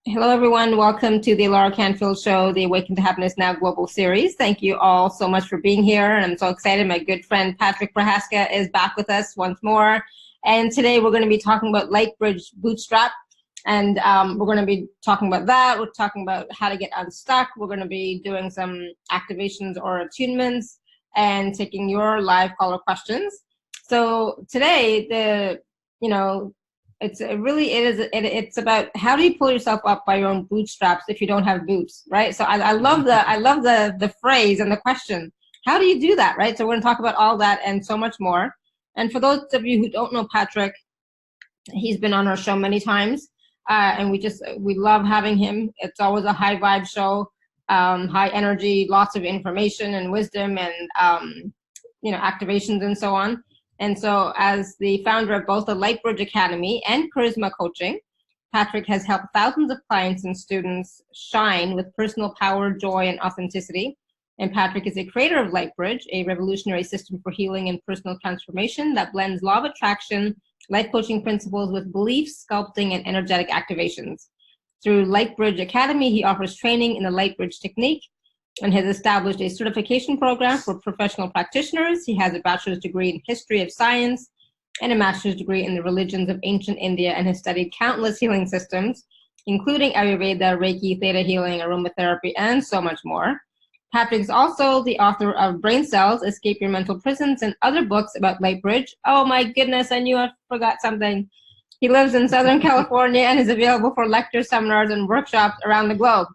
Hello, everyone. Welcome to the Laura Canfield Show, the Awaken to Happiness Now Global Series. Thank you all so much for being here. And I'm so excited. My good friend Patrick Prohaska is back with us once more. And today we're going to be talking about Lightbridge Bootstrap. And we're going to be talking about that. We're talking about how to get unstuck. We're going to be doing some activations or attunements and taking your live caller questions. So today, it's about how do you pull yourself up by your own bootstraps if you don't have boots, right? So I love the phrase and the question. How do you do that, right? So we're going to talk about all that and so much more. And for those of you who don't know Patrick, he's been on our show many times, and we love having him. It's always a high vibe show, high energy, lots of information and wisdom and activations and so on. And so as the founder of both the Lightbridge Academy and Charisma Coaching, Patrick has helped thousands of clients and students shine with personal power, joy, and authenticity. And Patrick is a creator of Lightbridge, a revolutionary system for healing and personal transformation that blends law of attraction, life coaching principles with beliefs, sculpting, and energetic activations. Through Lightbridge Academy, he offers training in the Lightbridge technique and has established a certification program for professional practitioners. He has a bachelor's degree in history of science and a master's degree in the religions of ancient India, and has studied countless healing systems, including Ayurveda, Reiki, Theta healing, aromatherapy, and so much more. Patrick is also the author of Brain Cells, Escape Your Mental Prisons, and other books about Lightbridge. Oh my goodness, I knew I forgot something. He lives in Southern California and is available for lectures, seminars, and workshops around the globe.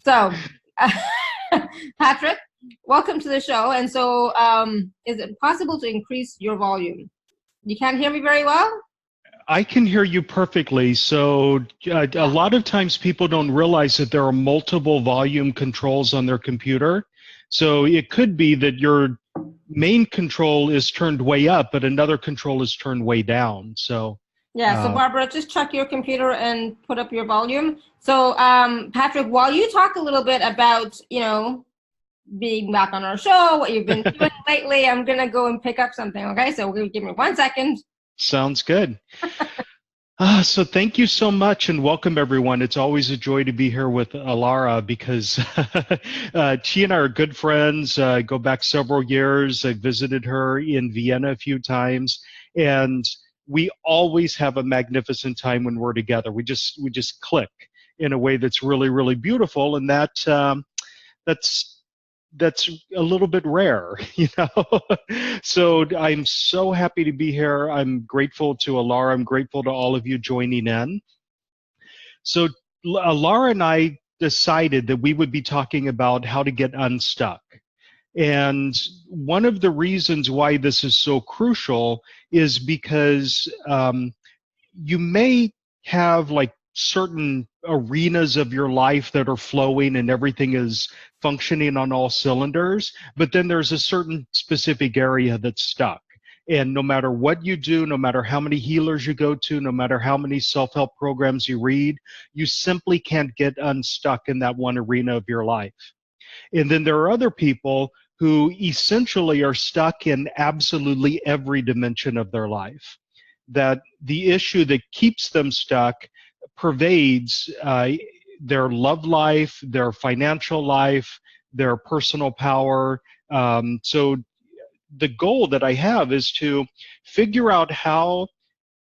So, Patrick, welcome to the show. And so, is it possible to increase your volume? You can't hear me very well? I can hear you perfectly. So a lot of times people don't realize that there are multiple volume controls on their computer. So it could be that your main control is turned way up, but another control is turned way down. So Yeah, so Barbara, just check your computer and put up your volume. So Patrick, while you talk a little bit about, being back on our show, what you've been doing lately, I'm going to go and pick up something, okay? So give me 1 second. Sounds good. So thank you so much and welcome everyone. It's always a joy to be here with Alara because she and I are good friends, go back several years. I visited her in Vienna a few times and we always have a magnificent time when we're together. We just click in a way that's really, really beautiful, and that's a little bit rare, you know. So I'm so happy to be here. I'm grateful to Alara. I'm grateful to all of you joining in. So Alara and I decided that we would be talking about how to get unstuck. And one of the reasons why this is so crucial is because you may have like certain arenas of your life that are flowing and everything is functioning on all cylinders, but then there's a certain specific area that's stuck. And no matter what you do, no matter how many healers you go to, no matter how many self-help programs you read, you simply can't get unstuck in that one arena of your life. And then there are other people who essentially are stuck in absolutely every dimension of their life. That the issue that keeps them stuck pervades their love life, their financial life, their personal power. So the goal that I have is to figure out how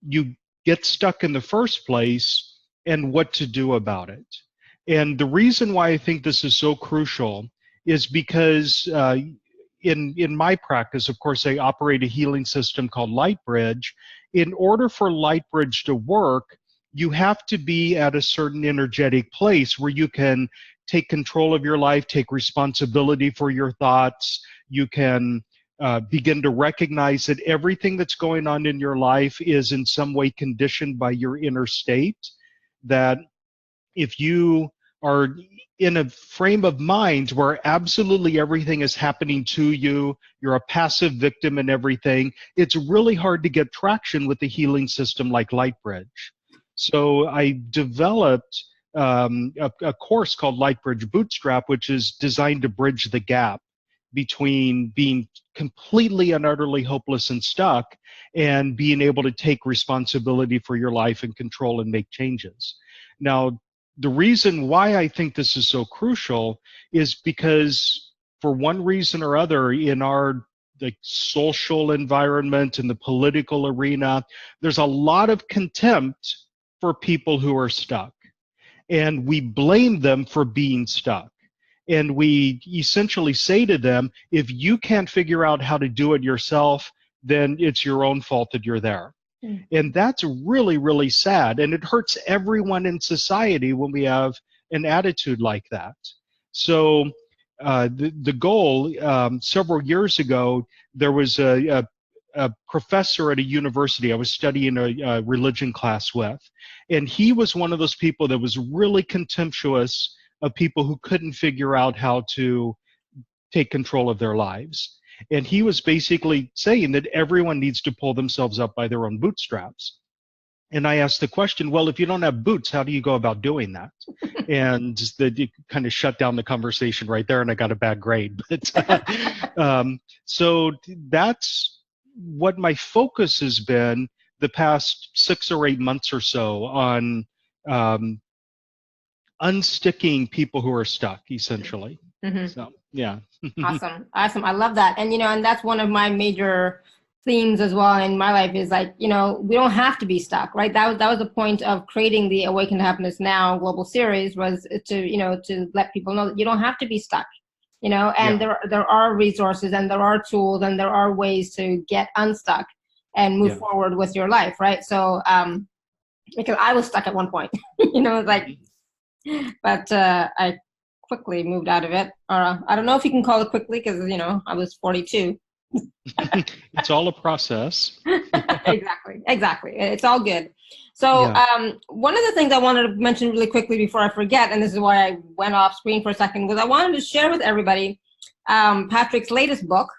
you get stuck in the first place and what to do about it. And the reason why I think this is so crucial is because in my practice, of course, I operate a healing system called Lightbridge. In order for Lightbridge to work, you have to be at a certain energetic place where you can take control of your life, take responsibility for your thoughts. You can begin to recognize that everything that's going on in your life is in some way conditioned by your inner state. That if you are in a frame of mind where absolutely everything is happening to you, you're a passive victim in everything, it's really hard to get traction with a healing system like Lightbridge. So I developed a course called Lightbridge Bootstrap, which is designed to bridge the gap between being completely and utterly hopeless and stuck and being able to take responsibility for your life and control and make changes. Now, the reason why I think this is so crucial is because for one reason or other in our like social environment in the political arena, there's a lot of contempt for people who are stuck. And we blame them for being stuck. And we essentially say to them, if you can't figure out how to do it yourself, then it's your own fault that you're there. And that's really, really sad. And it hurts everyone in society when we have an attitude like that. So the goal, several years ago, there was a professor at a university I was studying a religion class with. And he was one of those people that was really contemptuous of people who couldn't figure out how to take control of their lives. And he was basically saying that everyone needs to pull themselves up by their own bootstraps. And I asked the question, well, if you don't have boots, how do you go about doing that? And it kind of shut down the conversation right there, and I got a bad grade. But so that's what my focus has been the past 6 or 8 months or so on unsticking people who are stuck, essentially. So, yeah. Awesome. I love that. And, and that's one of my major themes as well in my life is like, we don't have to be stuck, right? That was the point of creating the Awaken to Happiness Now global series was to let people know that you don't have to be stuck, and there are resources and there are tools and there are ways to get unstuck and move forward with your life, right? So, because I was stuck at one point, but I quickly moved out of it. Or I don't know if you can call it quickly because, I was 42. It's all a process. Exactly. It's all good. So one of the things I wanted to mention really quickly before I forget, and this is why I went off screen for a second, was I wanted to share with everybody Patrick's latest book,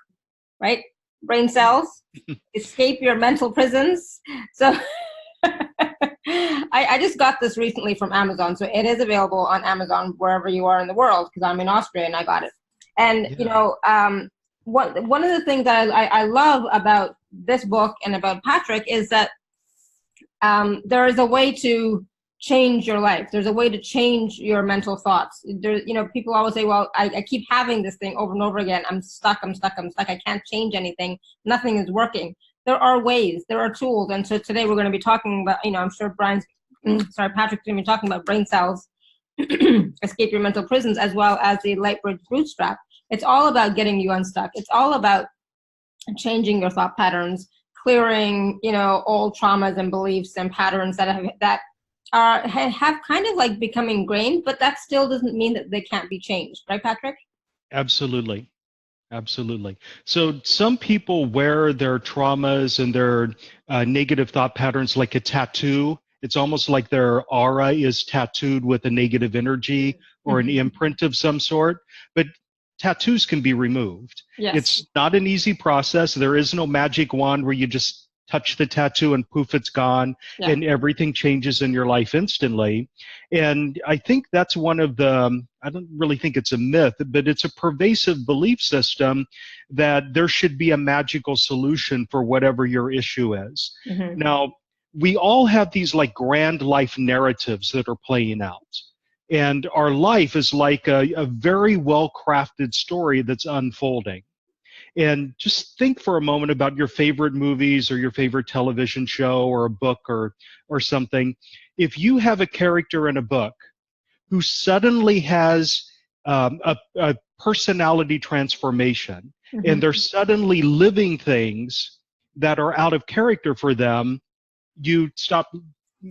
right? Brain Cells, Escape Your Mental Prisons. So I just got this recently from Amazon. So it is available on Amazon wherever you are in the world because I'm in Austria and I got it. And, one of the things that I love about this book and about Patrick is that there is a way to change your life. There's a way to change your mental thoughts. People always say, well, I keep having this thing over and over again. I'm stuck. I can't change anything. Nothing is working. There are ways, there are tools. And so today we're going to be talking about, I'm sure Patrick's going to be talking about Brain Cells, Escape Your Mental Prisons, as well as the Lightbridge Bootstrap. It's all about getting you unstuck. It's all about changing your thought patterns, clearing, old traumas and beliefs and patterns that have kind of like become ingrained, but that still doesn't mean that they can't be changed. Right, Patrick? Absolutely. So some people wear their traumas and their negative thought patterns like a tattoo. It's almost like their aura is tattooed with a negative energy or an imprint of some sort. But tattoos can be removed. Yes. It's not an easy process. There is no magic wand where you just touch the tattoo and poof, it's gone, and everything changes in your life instantly. And I think that's one of the, I don't really think it's a myth, but it's a pervasive belief system that there should be a magical solution for whatever your issue is. Now, we all have these like grand life narratives that are playing out. And our life is like a very well-crafted story that's unfolding. And just think for a moment about your favorite movies or your favorite television show or a book or something. If you have a character in a book who suddenly has a personality transformation and they're suddenly living things that are out of character for them, you stop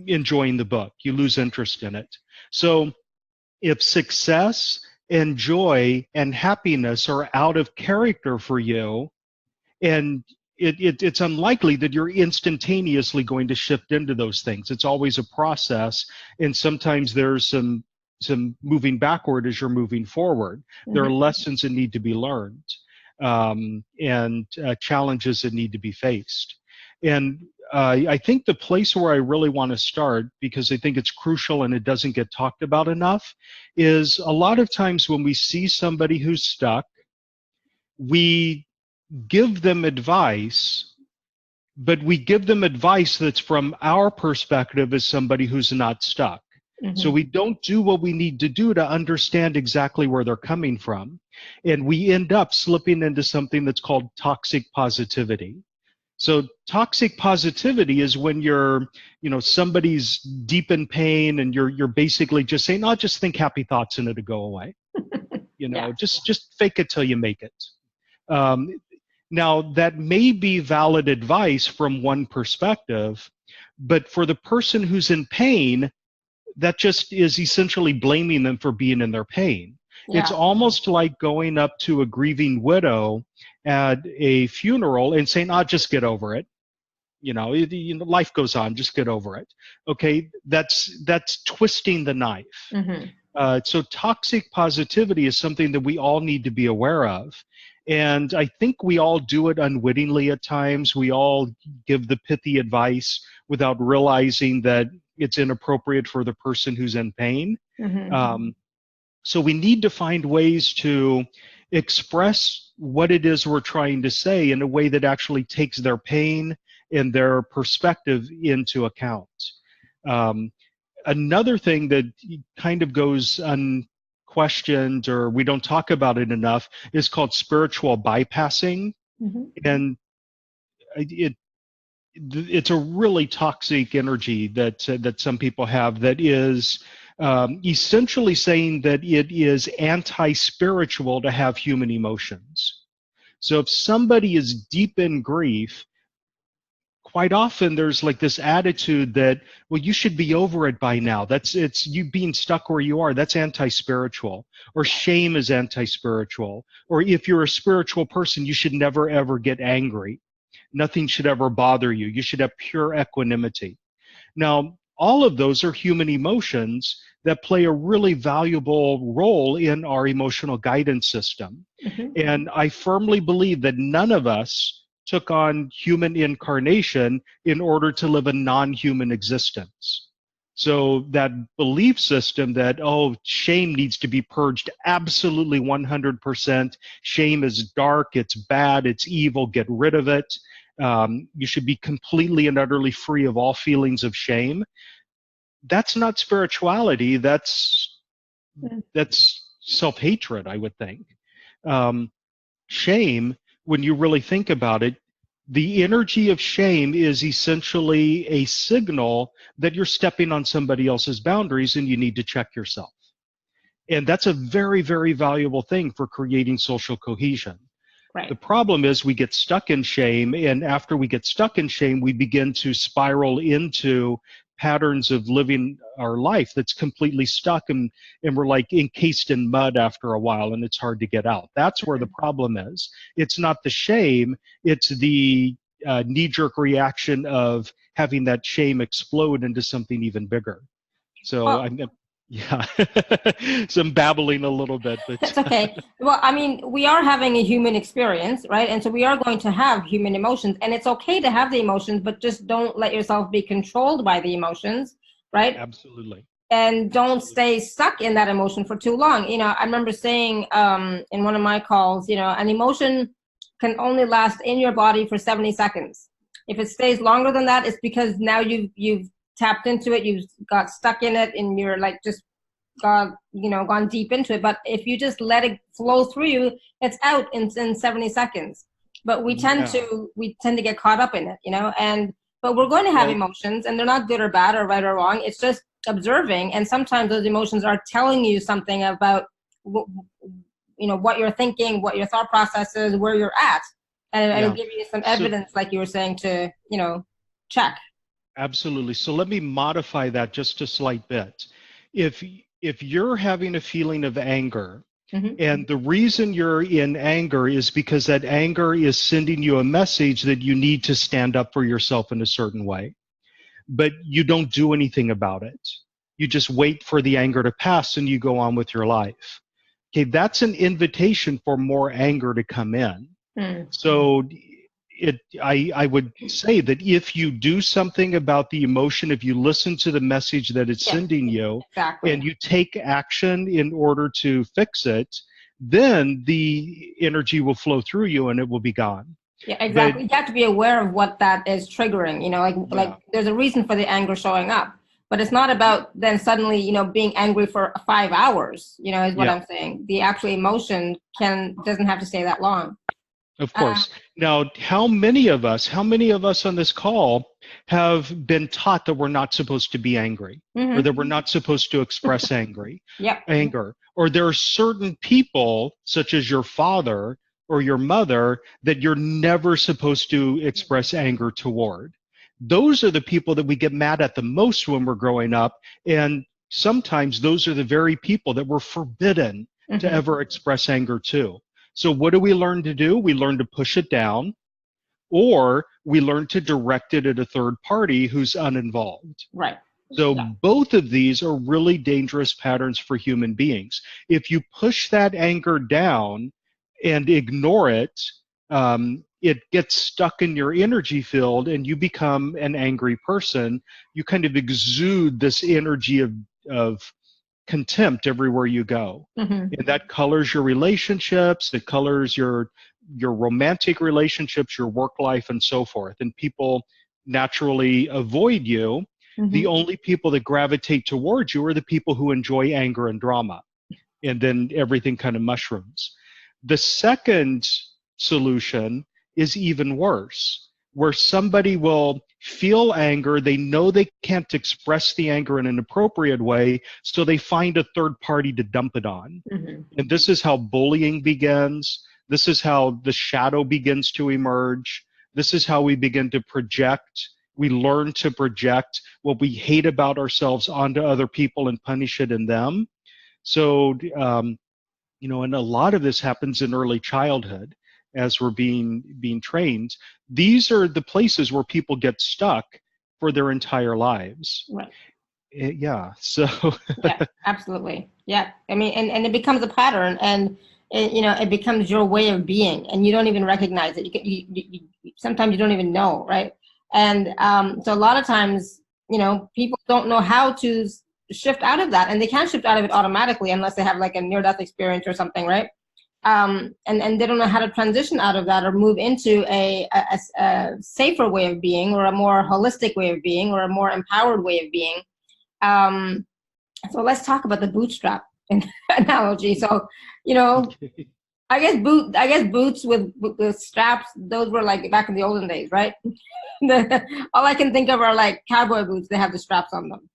enjoying the book. You lose interest in it. So if success and joy and happiness are out of character for you, and it's unlikely that you're instantaneously going to shift into those things. It's always a process, and sometimes there's some moving backward as you're moving forward. There are lessons that need to be learned, and challenges that need to be faced. And I think the place where I really want to start, because I think it's crucial and it doesn't get talked about enough, is a lot of times when we see somebody who's stuck, we give them advice, but we give them advice that's from our perspective as somebody who's not stuck. So we don't do what we need to do to understand exactly where they're coming from. And we end up slipping into something that's called toxic positivity. So toxic positivity is when you're, somebody's deep in pain and you're basically just saying, "Oh, just think happy thoughts and it'll go away." Yeah. Just fake it till you make it. Um, Now, that may be valid advice from one perspective, but for the person who's in pain, that just is essentially blaming them for being in their pain. It's Yeah. almost like going up to a grieving widow at a funeral and saying, "Ah, just get over it. Life goes on, just get over it." Okay, that's twisting the knife. So toxic positivity is something that we all need to be aware of. And I think we all do it unwittingly at times. We all give the pithy advice without realizing that it's inappropriate for the person who's in pain. So we need to find ways to express what it is we're trying to say in a way that actually takes their pain and their perspective into account. Another thing that kind of goes unquestioned, or we don't talk about it enough, is called spiritual bypassing. And it's a really toxic energy that some people have that is essentially saying that it is anti-spiritual to have human emotions. So if somebody is deep in grief, quite often there's like this attitude that, well, you should be over it by now. It's you being stuck where you are. That's anti-spiritual. Or shame is anti-spiritual. Or if you're a spiritual person, you should never ever get angry. Nothing should ever bother you. You should have pure equanimity. Now, all of those are human emotions that play a really valuable role in our emotional guidance system. And I firmly believe that none of us took on human incarnation in order to live a non-human existence. So that belief system that, oh, shame needs to be purged absolutely 100%. Shame is dark, it's bad, it's evil, get rid of it. You should be completely and utterly free of all feelings of shame. That's not spirituality. That's self-hatred, I would think. Shame, when you really think about it, the energy of shame is essentially a signal that you're stepping on somebody else's boundaries and you need to check yourself. And that's a very, very valuable thing for creating social cohesion. Right. The problem is we get stuck in shame, and after we get stuck in shame, we begin to spiral into patterns of living our life that's completely stuck, and we're like encased in mud after a while, and it's hard to get out. That's where the problem is. It's not the shame, it's the knee-jerk reaction of having that shame explode into something even bigger. So Well, yeah, so I'm babbling a little bit, but it's okay. Well, I mean, we are having a human experience, right? And so we are going to have human emotions, and it's okay to have the emotions, but just don't let yourself be controlled by the emotions, right? absolutely. And don't stay stuck in that emotion for too long. I remember saying in one of my calls, an emotion can only last in your body for 70 seconds. If it stays longer than that, it's because now you've tapped into it, you've got stuck in it, and you're like just gone deep into it. But if you just let it flow through you, it's out in 70 seconds. But we tend to get caught up in it, but we're going to have emotions, and they're not good or bad or right or wrong. It's just observing, and sometimes those emotions are telling you something about what you're thinking, what your thought process is, where you're at, and it'll give you some evidence, like you were saying, to check. Absolutely. So let me modify that just a slight bit. If you're having a feeling of anger, and the reason you're in anger is because that anger is sending you a message that you need to stand up for yourself in a certain way, but you don't do anything about it. You just wait for the anger to pass and you go on with your life. Okay, that's an invitation for more anger to come in. So I would say that if you do something about the emotion, if you listen to the message that it's sending you, and you take action in order to fix it, then the energy will flow through you and it will be gone. Yeah, exactly. You have to be aware of what that is triggering, like there's a reason for the anger showing up. but it's not about then suddenly, being angry for 5 hours, is what Yeah, I'm saying. The actual emotion doesn't have to stay that long. of Uh, course. Now, how many of us on this call have been taught that we're not supposed to be angry, or mhm. that we're not supposed to express Yep. anger, or there are certain people, such as your father or your mother, that you're never supposed to express anger toward. Those are the people that we get mad at the most when we're growing up, and sometimes those are the very people that we're forbidden to Mhm. ever express anger to. So what do we learn to do? We learn to push it down, or we learn to direct it at a third party who's uninvolved. Right. So Yeah. both of these are really dangerous patterns for human beings. If you push that anger down and ignore it, it gets stuck in your energy field and you become an angry person. You kind of exude this energy of contempt everywhere you go. Mhm. And that colors your relationships, it colors your romantic relationships, your work life, and so forth. And people naturally avoid you. The Mhm. only people that gravitate towards you are the people who enjoy anger and drama. And then everything kind of mushrooms. The second solution is even worse, where somebody will feel anger, they know they can't express the anger in an appropriate way, so they find a third party to dump it on. Mhm. And this is how bullying begins. This is how the shadow begins to emerge. This is how we begin to project. We learn to project what we hate about ourselves onto other people and punish it in them. So, and a lot of this happens in early childhood as we're being trained. These are the places where people get stuck for their entire lives. Right. Yeah. So, Yeah, absolutely. Yeah. I mean, and it becomes a pattern, and it becomes your way of being, and you don't even recognize it. Sometimes you don't even know, right? And so a lot of times, people don't know how to shift out of that, and they can't shift out of it automatically unless they have like a near-death experience or something, right? And they don't know how to transition out of that or move into a safer way of being, or a more holistic way of being, or a more empowered way of being. Um, so let's talk about the bootstrap analogy. So, you know, okay. I guess boots with straps, those were like back in the olden days, right? All I can think of are like cowboy boots. They have the straps on them.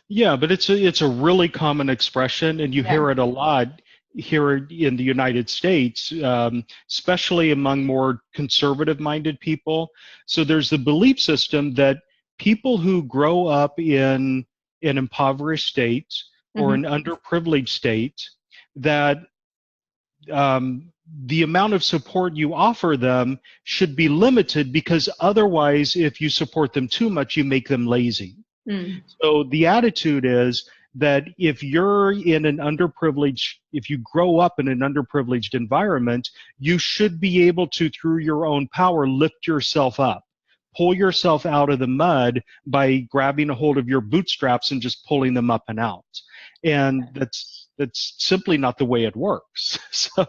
Yeah, but it's a really common expression, and you Yeah. hear it a lot here in the United States, especially among more conservative-minded people. So there's the belief system that people who grow up in an impoverished state or Mm-hmm. an underprivileged state, that the amount of support you offer them should be limited, because otherwise, if you support them too much, you make them lazy. Mm. So the attitude is that if you grow up in an underprivileged environment, you should be able to, through your own power, lift yourself up, pull yourself out of the mud by grabbing a hold of your bootstraps and just pulling them up and out. And that's simply not the way it works. So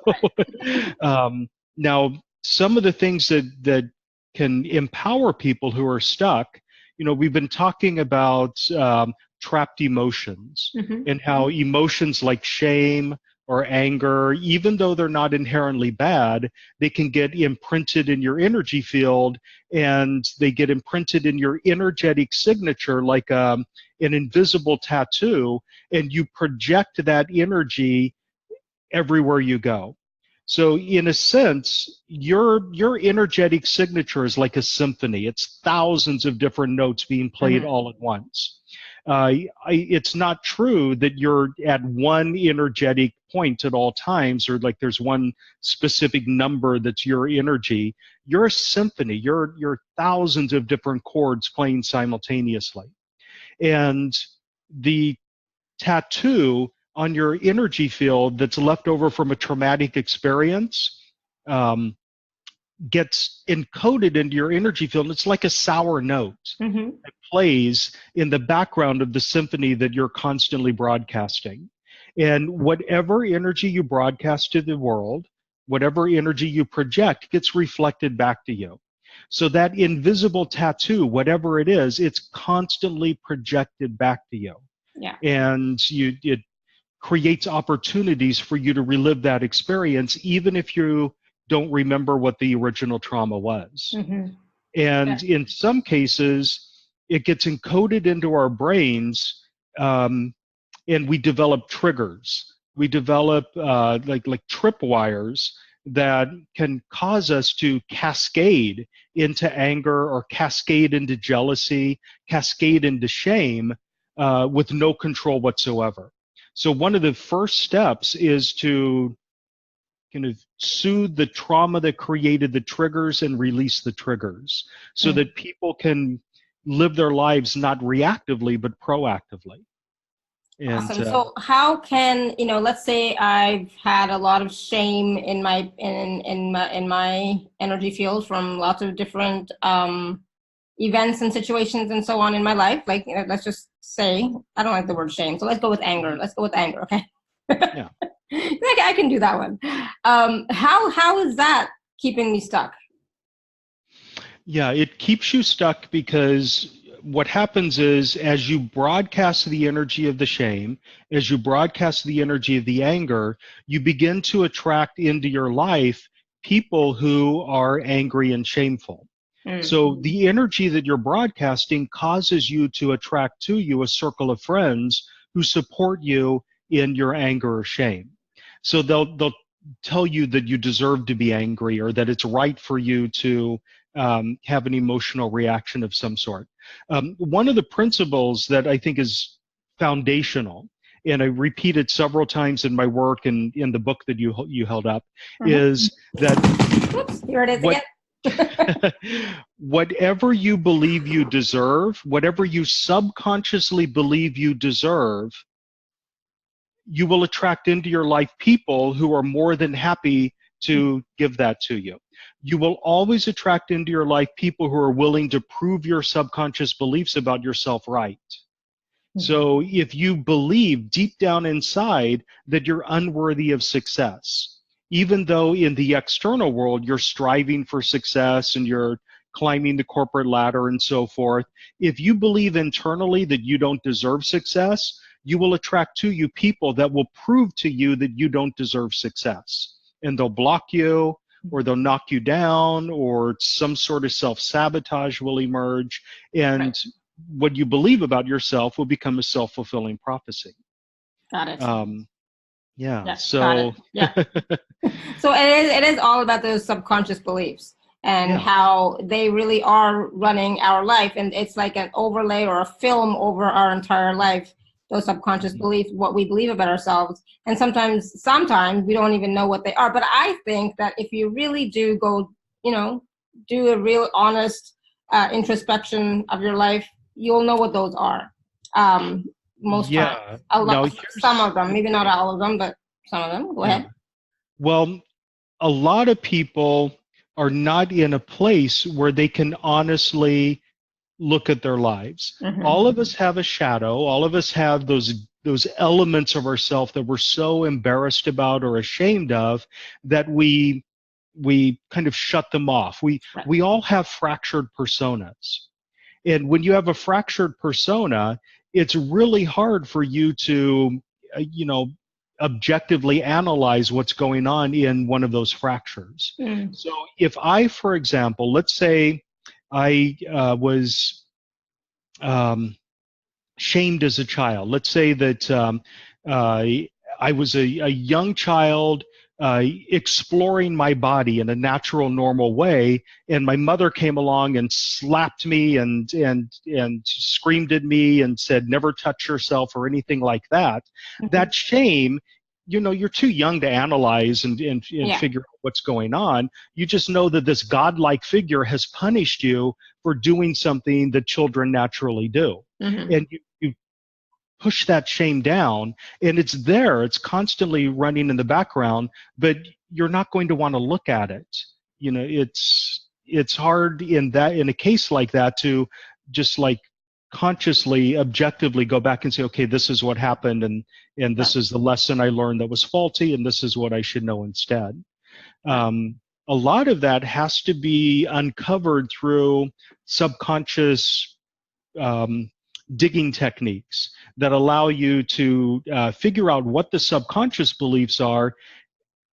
now, some of the things that can empower people who are stuck, we've been talking about trapped emotions, Mm-hmm. and how emotions like shame or anger, even though they're not inherently bad, they can get imprinted in your energy field, and they get imprinted in your energetic signature like an invisible tattoo, and you project that energy everywhere you go. So in a sense, your energetic signature is like a symphony. It's thousands of different notes being played Mm-hmm. all at once. It's not true that you're at one energetic point at all times, or like there's one specific number that's your energy. You're a symphony. You're thousands of different chords playing simultaneously. And the tattoo on your energy field that's left over from a traumatic experience um, gets encoded into your energy field. It's like a sour note Mm-hmm. that plays in the background of the symphony that you're constantly broadcasting. And whatever energy you broadcast to the world, whatever energy you project, gets reflected back to you. So that invisible tattoo, whatever it is, it's constantly projected back to you. Yeah. And it creates opportunities for you to relive that experience, even if you don't remember what the original trauma was. Mm-hmm. And in some cases, it gets encoded into our brains, and we develop triggers. We develop like tripwires that can cause us to cascade into anger or cascade into jealousy, cascade into shame with no control whatsoever. So one of the first steps is to kind of soothe the trauma that created the triggers and release the triggers so that people can live their lives not reactively but proactively. And Awesome. So how can, let's say I've had a lot of shame in my energy field from lots of different events and situations and so on in my life. Like, let's just say, I don't like the word shame, so let's go with anger. Let's go with anger, okay? yeah. I can do that one. How is that keeping me stuck? Yeah, it keeps you stuck because what happens is as you broadcast the energy of the shame, as you broadcast the energy of the anger, you begin to attract into your life people who are angry and shameful. So the energy that you're broadcasting causes you to attract to you a circle of friends who support you in your anger or shame. So they'll tell you that you deserve to be angry or that it's right for you to have an emotional reaction of some sort. One of the principles that I think is foundational, and I repeat it several times in my work and in the book that you held up, is that here it is again. Whatever you believe you deserve, whatever you subconsciously believe you deserve, you will attract into your life people who are more than happy to give that to you. You will always attract into your life people who are willing to prove your subconscious beliefs about yourself right. So if you believe deep down inside that you're unworthy of success, even though in the external world you're striving for success and you're climbing the corporate ladder and so forth, if you believe internally that you don't deserve success, you will attract to you people that will prove to you that you don't deserve success. And they'll block you, or they'll knock you down, or some sort of self-sabotage will emerge. And what you believe about yourself will become a self-fulfilling prophecy. Got it. Yeah. Yes, so got it. Yeah. So it is all about those subconscious beliefs and how they really are running our life, and it's like an overlay or a film over our entire life. Those subconscious beliefs, what we believe about ourselves, and sometimes we don't even know what they are. But I think that if you really do go, do a real honest introspection of your life, you'll know what those are. Most times, some of them, maybe not all of them, but some of them. Go ahead. Well, a lot of people are not in a place where they can honestly look at their lives. All of us have a shadow. All of us have those elements of ourselves that we're so embarrassed about or ashamed of that we kind of shut them off. We all have fractured personas. And when you have a fractured persona, it's really hard for you to, objectively analyze what's going on in one of those fractures. So if I, for example, let's say I was shamed as a child. Let's say that I was a young child exploring my body in a natural, normal way, and my mother came along and slapped me and screamed at me and said, "Never touch yourself," or anything like that. That shame, you're too young to analyze and figure out what's going on. You just know that this godlike figure has punished you for doing something that children naturally do. And you push that shame down, and it's there. It's constantly running in the background, but you're not going to want to look at it. It's hard in a case like that to just like consciously, objectively go back and say, okay, this is what happened, and this is the lesson I learned that was faulty, and this is what I should know instead. A a lot of that has to be uncovered through subconscious digging techniques that allow you to figure out what the subconscious beliefs are,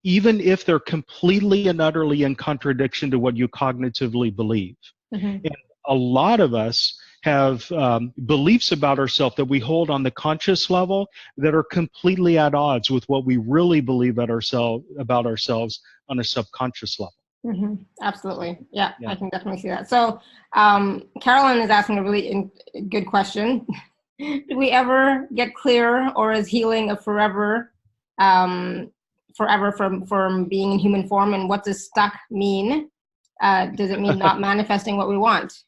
even if they're completely and utterly in contradiction to what you cognitively believe. Mm-hmm. And a lot of us have beliefs about ourselves that we hold on the conscious level that are completely at odds with what we really believe about ourselves on a subconscious level. Mm-hmm. Absolutely. Yeah, Yeah. I can definitely see that. So Carolyn is asking a really good question. Do we ever get clear, or is healing a forever from being in human form? And what does stuck mean? Does it mean not manifesting what we want?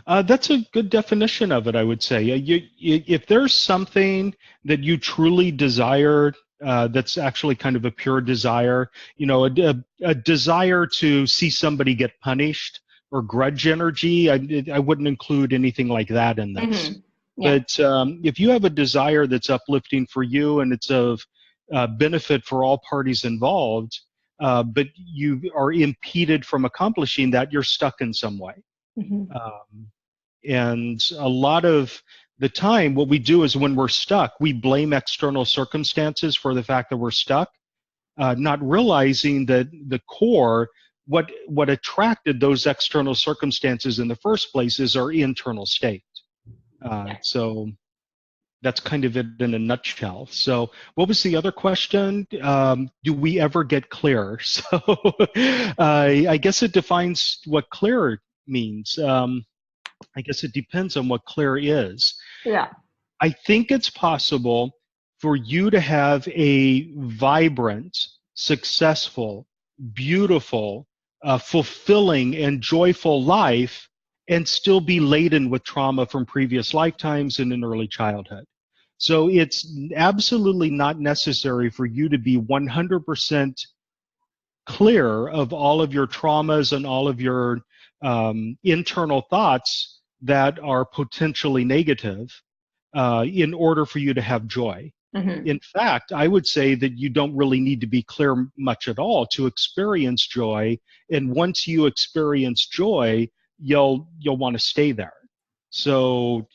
That's a good definition of it, I would say. If there's something that you truly desire, that's actually kind of a pure desire, a desire to see somebody get punished or grudge energy, I wouldn't include anything like that in this. Mm-hmm. Yeah. But if you have a desire that's uplifting for you and it's of benefit for all parties involved, but you are impeded from accomplishing that, you're stuck in some way. Mm-hmm. And a lot of the time, what we do is when we're stuck, we blame external circumstances for the fact that we're stuck, not realizing that the core, what attracted those external circumstances in the first place is our internal state. So that's kind of it in a nutshell. So what was the other question? Do we ever get clear? So I guess it defines what clear means. I guess it depends on what clear is. Yeah. I think it's possible for you to have a vibrant, successful, beautiful, fulfilling, and joyful life and still be laden with trauma from previous lifetimes and in early childhood. So it's absolutely not necessary for you to be 100% clear of all of your traumas and all of your internal thoughts that are potentially negative in order for you to have joy. Mm-hmm. In fact, I would say that you don't really need to be clear much at all to experience joy. And once you experience joy, you'll want to stay there. So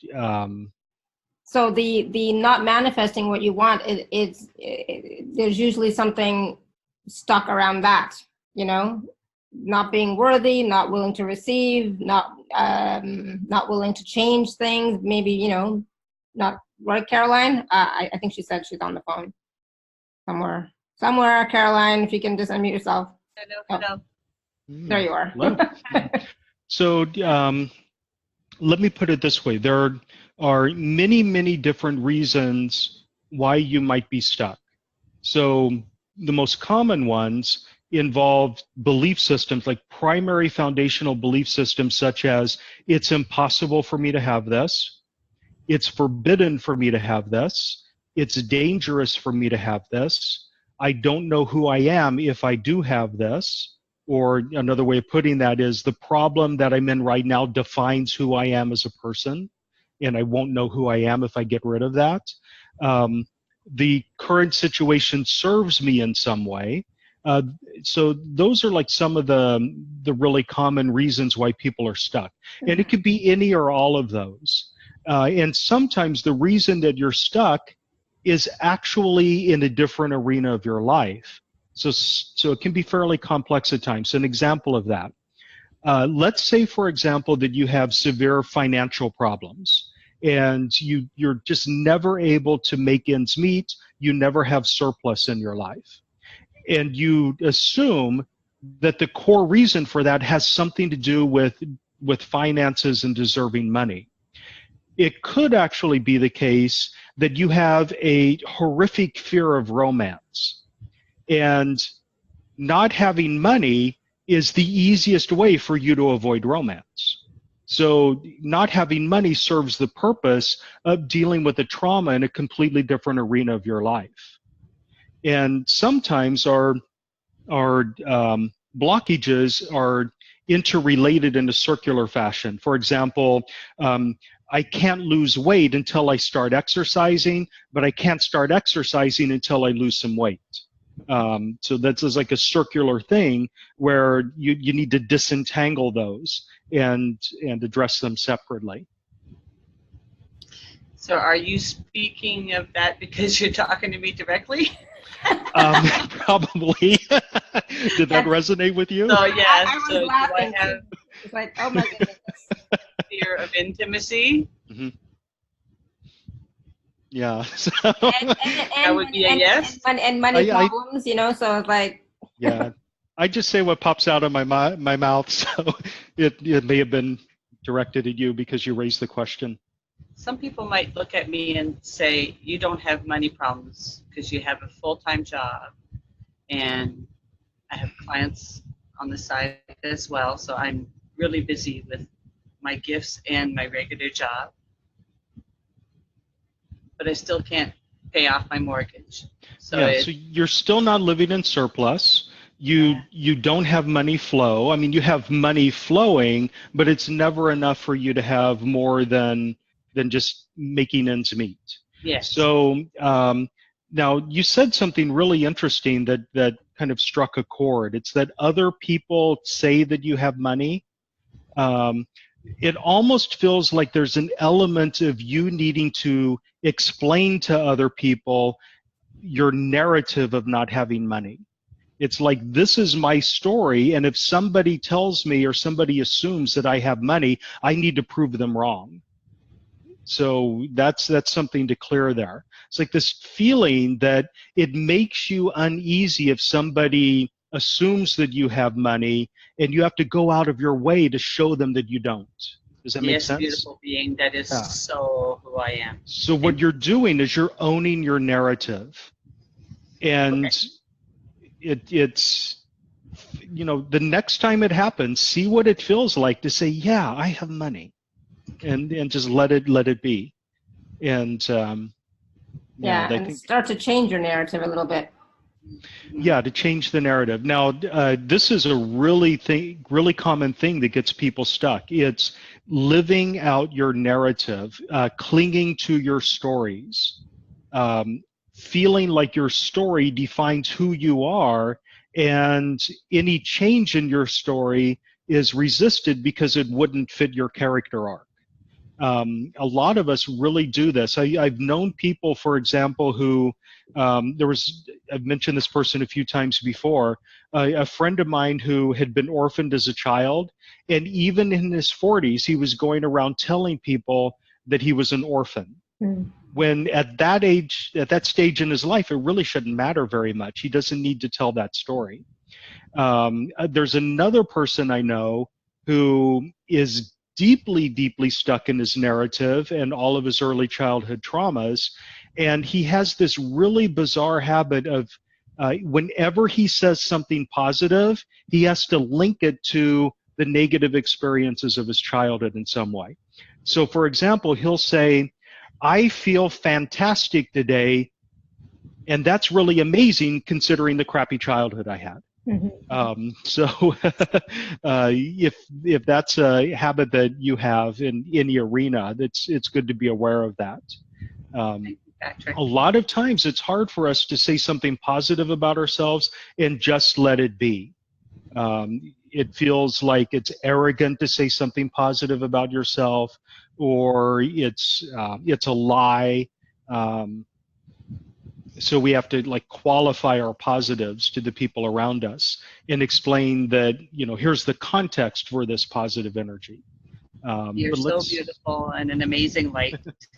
so the not manifesting what you want, there's usually something stuck around that, not being worthy, not willing to receive, not willing to change things, maybe, not right, Caroline? I think she said she's on the phone somewhere, Caroline, if you can just unmute yourself. Hello. There you are. So let me put it this way. There are many, many different reasons why you might be stuck. So the most common ones involve belief systems, like primary foundational belief systems such as, it's impossible for me to have this, it's forbidden for me to have this, it's dangerous for me to have this, I don't know who I am if I do have this, or another way of putting that is, the problem that I'm in right now defines who I am as a person, and I won't know who I am if I get rid of that. The current situation serves me in some way. So those are like some of the really common reasons why people are stuck. And it could be any or all of those. And sometimes the reason that you're stuck is actually in a different arena of your life. So it can be fairly complex at times. An example of that. Let's say, for example, that you have severe financial problems and you're just never able to make ends meet. You never have surplus in your life. And you assume that the core reason for that has something to do with finances and deserving money. It could actually be the case that you have a horrific fear of romance. And not having money is the easiest way for you to avoid romance. So not having money serves the purpose of dealing with the trauma in a completely different arena of your life. And sometimes our blockages are interrelated in a circular fashion. For example, I can't lose weight until I start exercising, but I can't start exercising until I lose some weight. So that's is like a circular thing where you need to disentangle those and address them separately. So are you speaking of that because you're talking to me directly? Probably. Did that resonate with you? So yes, I was so laughing do I have too. It's like, oh my goodness. fear of intimacy? Mm-hmm. Yeah. So, That would be a yes. And money problems, you know, so it's like. Yeah. I just say what pops out of my mouth, so it may have been directed at you because you raised the question. Some people might look at me and say, you don't have money problems because you have a full-time job, and I have clients on the side as well, so I'm really busy with my gifts and my regular job, but I still can't pay off my mortgage. So yeah, so you're still not living in surplus. You don't have money flow. I mean, you have money flowing, but it's never enough for you to have more than just making ends meet. yes. So now you said something really interesting that kind of struck a chord. It's that other people say that you have money. It almost feels like there's an element of you needing to explain to other people your narrative of not having money. It's like, this is my story, and if somebody tells me or somebody assumes that I have money, I need to prove them wrong. So that's something to clear there. It's like this feeling that it makes you uneasy if somebody assumes that you have money and you have to go out of your way to show them that you don't. Does that make sense? Yes, beautiful being. That is so who I am. So what you're doing is you're owning your narrative. And it's, you know, the next time it happens, see what it feels like to say, yeah, I have money, and just let it be. And and start to change your narrative a little bit. Yeah, to change the narrative. Now, this is a really common thing that gets people stuck. It's living out your narrative, clinging to your stories, feeling like your story defines who you are, and any change in your story is resisted because it wouldn't fit your character arc. A lot of us really do this. I've known people, for example, who I've mentioned this person a few times before, a friend of mine who had been orphaned as a child, and even in his 40s, he was going around telling people that he was an orphan. When at that age, at that stage in his life, it really shouldn't matter very much. He doesn't need to tell that story. There's another person I know who is deeply stuck in his narrative and all of his early childhood traumas. And he has this really bizarre habit of whenever he says something positive, he has to link it to the negative experiences of his childhood in some way. So, for example, he'll say, I feel fantastic today, and that's really amazing considering the crappy childhood I had. So if that's a habit that you have in any arena, it's good to be aware of that. A lot of times it's hard for us to say something positive about ourselves and just let it be. It feels like it's arrogant to say something positive about yourself, or it's a lie. So we have to like qualify our positives to the people around us and explain that, you know, here's the context for this positive energy. You're so beautiful and an amazing light.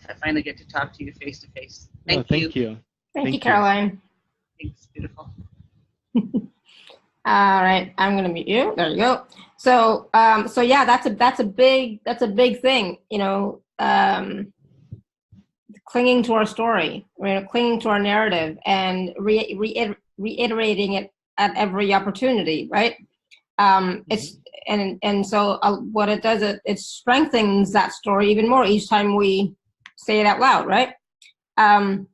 I finally get to talk to you face to face. Thank you. Thank you, Caroline. Thanks, beautiful. All right, I'm going to mute you. There you go. So, so yeah, that's a big thing, you know, clinging to our story, clinging to our narrative, and reiterating it at every opportunity, right? It's and so what it does, it strengthens that story even more each time we say it out loud, right? I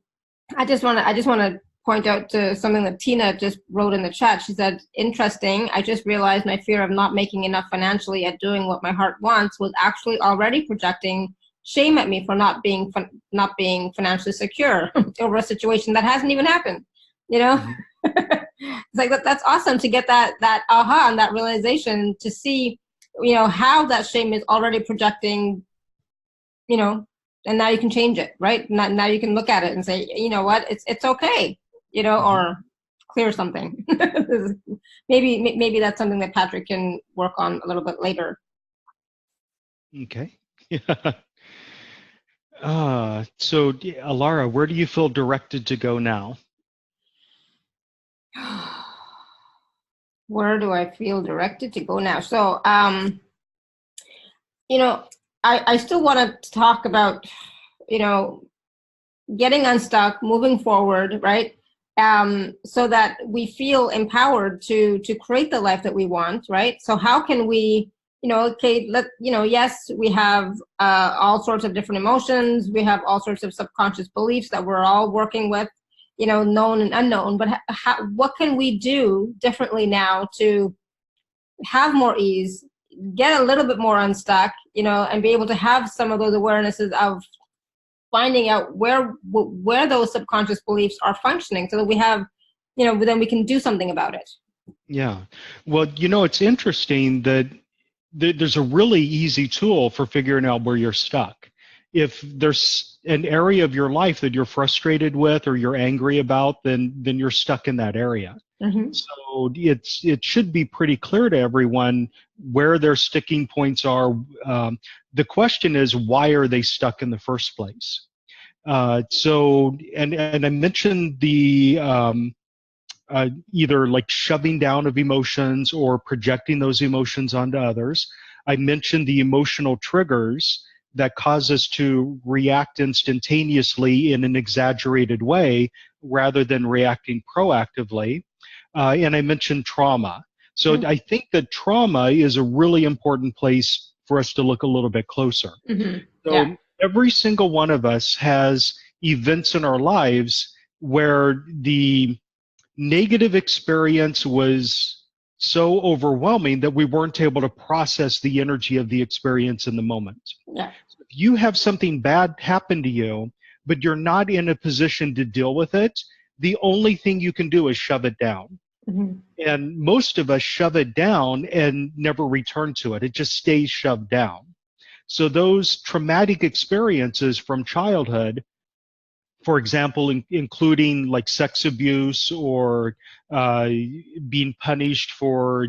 just want to point out to something that Tina just wrote in the chat. She said, interesting, I just realized my fear of not making enough financially at doing what my heart wants was actually already projecting shame at me for not being financially secure over a situation that hasn't even happened, you know? It's like that's awesome to get that aha and that realization, to see, how that shame is already projecting, and now you can change it, right? Now you can look at it and say, you know what, it's okay, or clear something. Maybe that's something that Patrick can work on a little bit later. Okay. Yeah. So Alara, where do you feel directed to go now? Where do I feel directed to go now? So, I still want to talk about, getting unstuck, moving forward, right? So that we feel empowered to create the life that we want, right? So how can we, yes, we have all sorts of different emotions. We have all sorts of subconscious beliefs that we're all working with, known and unknown. But what can we do differently now to have more ease, get a little bit more unstuck, and be able to have some of those awarenesses of finding out where those subconscious beliefs are functioning, so that we have, then we can do something about it. Yeah. Well, it's interesting that there's a really easy tool for figuring out where you're stuck. If there's an area of your life that you're frustrated with or you're angry about, then you're stuck in that area. Mm-hmm. So it should be pretty clear to everyone where their sticking points are. The question is, why are they stuck in the first place? So I mentioned the either like shoving down of emotions or projecting those emotions onto others. I mentioned the emotional triggers that cause us to react instantaneously in an exaggerated way rather than reacting proactively. And I mentioned trauma. So I think that trauma is a really important place for us to look a little bit closer. Mm-hmm. So every single one of us has events in our lives where the negative experience was so overwhelming that we weren't able to process the energy of the experience in the moment. Yeah. So if you have something bad happen to you, but you're not in a position to deal with it, the only thing you can do is shove it down. Mm-hmm. And most of us shove it down and never return to it. It just stays shoved down. So those traumatic experiences from childhood, for example, including like sex abuse or being punished for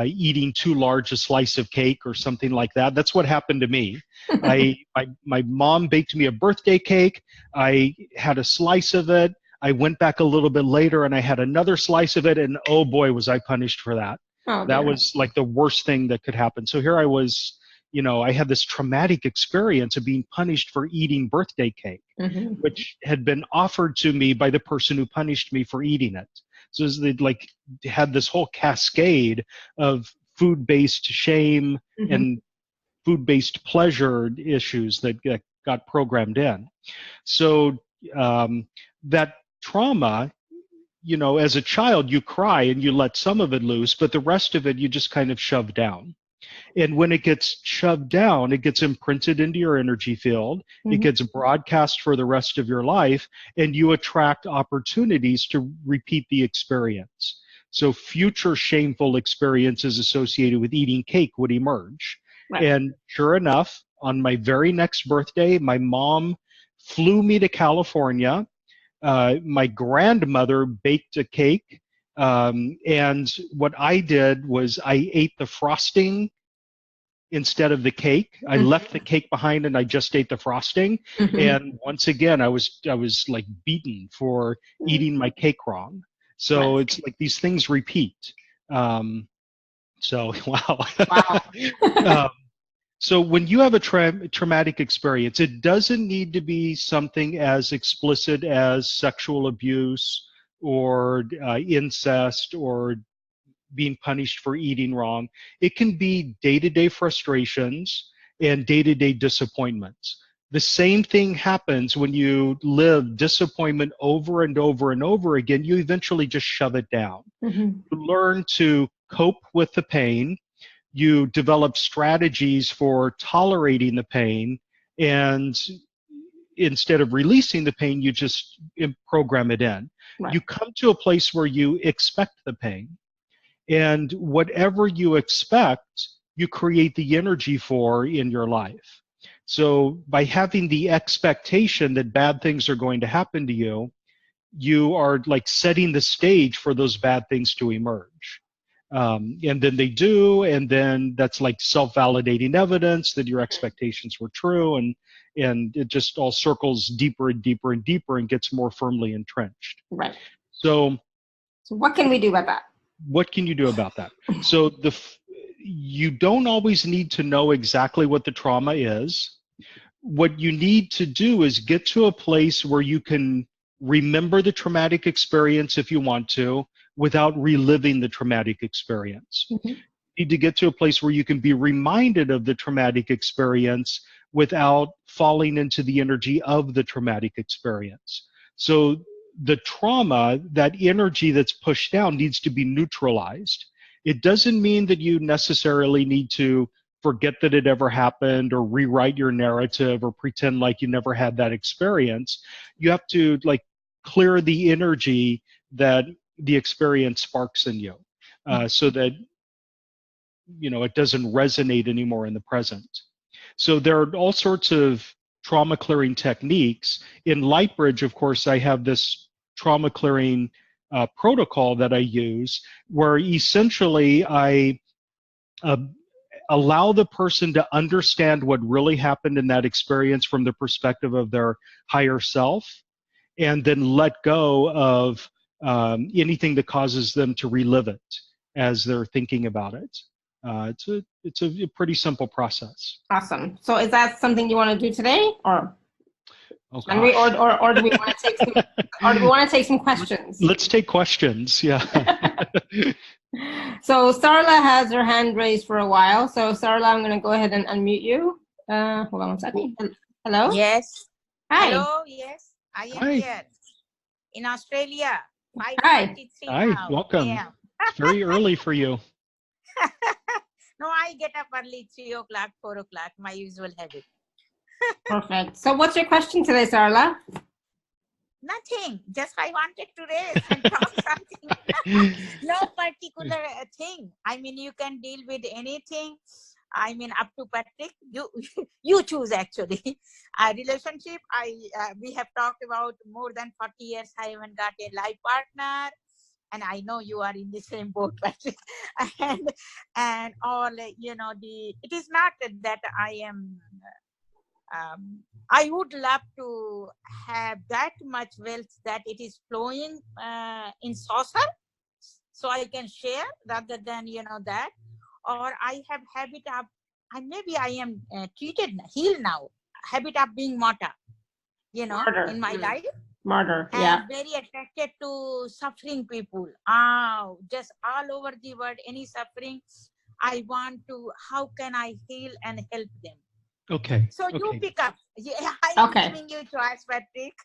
eating too large a slice of cake or something like that. That's what happened to me. My mom baked me a birthday cake. I had a slice of it. I went back a little bit later and I had another slice of it, and oh boy, was I punished for that. Oh, that was like the worst thing that could happen. So here I was, I had this traumatic experience of being punished for eating birthday cake, mm-hmm. which had been offered to me by the person who punished me for eating it. So they'd like had this whole cascade of food-based shame Mm-hmm. and food-based pleasure issues that got programmed in. So that trauma, as a child, you cry and you let some of it loose, but the rest of it you just kind of shove down. And when it gets shoved down, it gets imprinted into your energy field. Mm-hmm. It gets broadcast for the rest of your life, and you attract opportunities to repeat the experience. So future shameful experiences associated with eating cake would emerge. Right. And sure enough, on my very next birthday, my mom flew me to California. My grandmother baked a cake. And what I did was I ate the frosting instead of the cake. I Mm-hmm. left the cake behind and I just ate the frosting. Mm-hmm. And once again, I was like beaten for eating my cake wrong. So Right. it's like these things repeat. So wow. Wow. So when you have a traumatic experience, it doesn't need to be something as explicit as sexual abuse or incest or being punished for eating wrong. It can be day-to-day frustrations and day-to-day disappointments. The same thing happens when you live disappointment over and over and over again. You eventually just shove it down. Mm-hmm. You learn to cope with the pain. You develop strategies for tolerating the pain, and instead of releasing the pain, you just program it in. Right. You come to a place where you expect the pain. And whatever you expect, you create the energy for in your life. So by having the expectation that bad things are going to happen to you, you are like setting the stage for those bad things to emerge. And then they do, and then that's like self-validating evidence that your expectations were true, and it just all circles deeper and deeper and deeper and gets more firmly entrenched. Right. So what can we do about that? What can you do about that? So you don't always need to know exactly what the trauma is. What you need to do is get to a place where you can remember the traumatic experience if you want to, without reliving the traumatic experience. Mm-hmm. You need to get to a place where you can be reminded of the traumatic experience without falling into the energy of the traumatic experience. So the trauma, that energy that's pushed down, needs to be neutralized. It doesn't mean that you necessarily need to forget that it ever happened or rewrite your narrative or pretend like you never had that experience. You have to like clear the energy that the experience sparks in you, so that it doesn't resonate anymore in the present. So there are all sorts of trauma clearing techniques. In Lightbridge, of course, I have this trauma clearing protocol that I use, where essentially I allow the person to understand what really happened in that experience from the perspective of their higher self, and then let go of anything that causes them to relive it as they're thinking about it. It's a pretty simple process. Awesome. So is that something you want to do today, or or do we want to take some questions? Let's take questions. Yeah. So Sarla has her hand raised for a while. So Sarla, I'm going to go ahead and unmute you. Hold on one second. Hello. Yes. Hi. Hello. Yes, I am Hi. here in Australia. Hi. 5:43 Hi. now. Welcome. Yeah. It's very early for you. No, I get up early, 3 o'clock, 4 o'clock, my usual habit. Perfect. So what's your question today, Sarla? Nothing. Just I wanted to raise and talk something. No particular thing. I mean, you can deal with anything. I mean, up to Patrick, you choose actually. Relationship, we have talked about more than 40 years. I haven't got a life partner. And I know you are in the same boat, Patrick. and all, it is not that I am, I would love to have that much wealth that it is flowing in saucer, so I can share rather than, that. Or I have habit of, and maybe I am healed now, habit of being martyr, Martyr. in my life. Martyr, and yeah. very attracted to suffering people. Just all over the world, any suffering, I want to, how can I heal and help them? Okay. So you pick up. Yeah, I'm giving you choice, Patrick.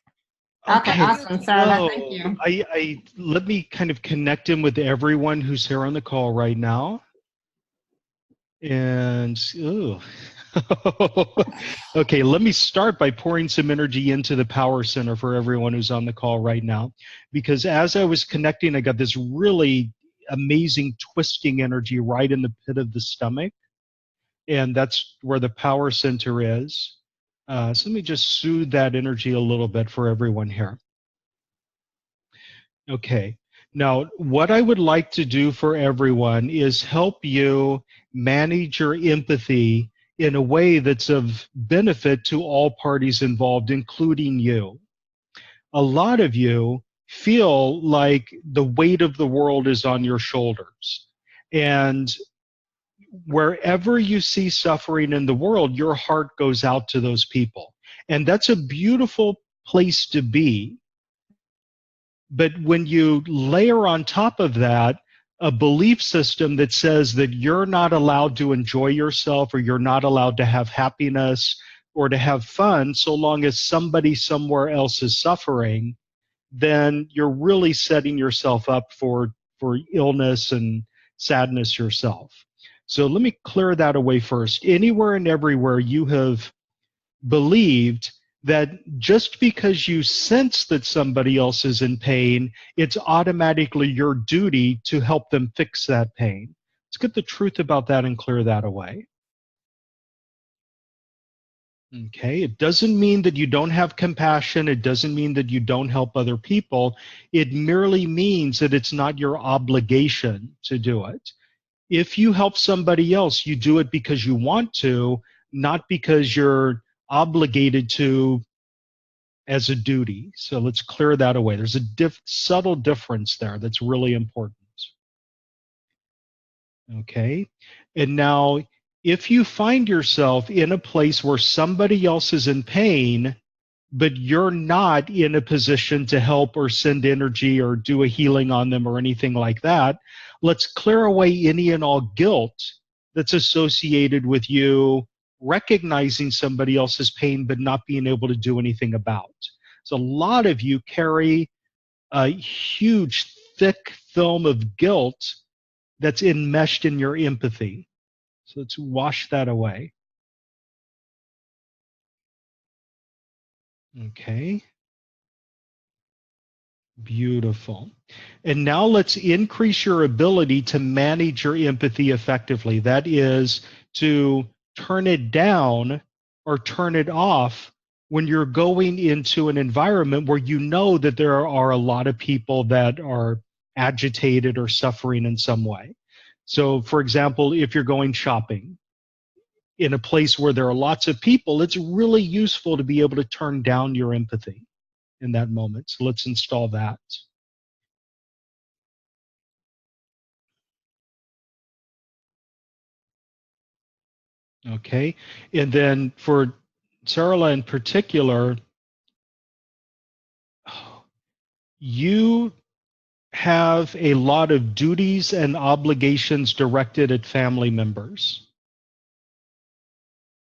Okay, awesome, Sarla. Thank you. I let me kind of connect him with everyone who's here on the call right now. And okay, let me start by pouring some energy into the power center for everyone who's on the call right now, because as I was connecting, I got this really amazing twisting energy right in the pit of the stomach, and that's where the power center is. So let me just soothe that energy a little bit for everyone here. Okay. Now, what I would like to do for everyone is help you manage your empathy in a way that's of benefit to all parties involved, including you. A lot of you feel like the weight of the world is on your shoulders. And wherever you see suffering in the world, your heart goes out to those people. And that's a beautiful place to be. But when you layer on top of that a belief system that says that you're not allowed to enjoy yourself, or you're not allowed to have happiness or to have fun so long as somebody somewhere else is suffering, then you're really setting yourself up for illness and sadness yourself. So let me clear that away first. Anywhere and everywhere you have believed that just because you sense that somebody else is in pain, it's automatically your duty to help them fix that pain. Let's get the truth about that and clear that away. Okay, it doesn't mean that you don't have compassion. It doesn't mean that you don't help other people. It merely means that it's not your obligation to do it. If you help somebody else, you do it because you want to, not because you're obligated to as a duty. So let's clear that away. There's a subtle difference there that's really important. Okay, and now if you find yourself in a place where somebody else is in pain, but you're not in a position to help or send energy or do a healing on them or anything like that, let's clear away any and all guilt that's associated with you recognizing somebody else's pain but not being able to do anything about. So a lot of you carry a huge, thick film of guilt that's enmeshed in your empathy. So let's wash that away. Okay. Beautiful. And now let's increase your ability to manage your empathy effectively. That is to turn it down or turn it off when you're going into an environment where you know that there are a lot of people that are agitated or suffering in some way. So, for example, if you're going shopping in a place where there are lots of people, it's really useful to be able to turn down your empathy in that moment. So let's install that. Okay, and then for Sarala in particular, you have a lot of duties and obligations directed at family members.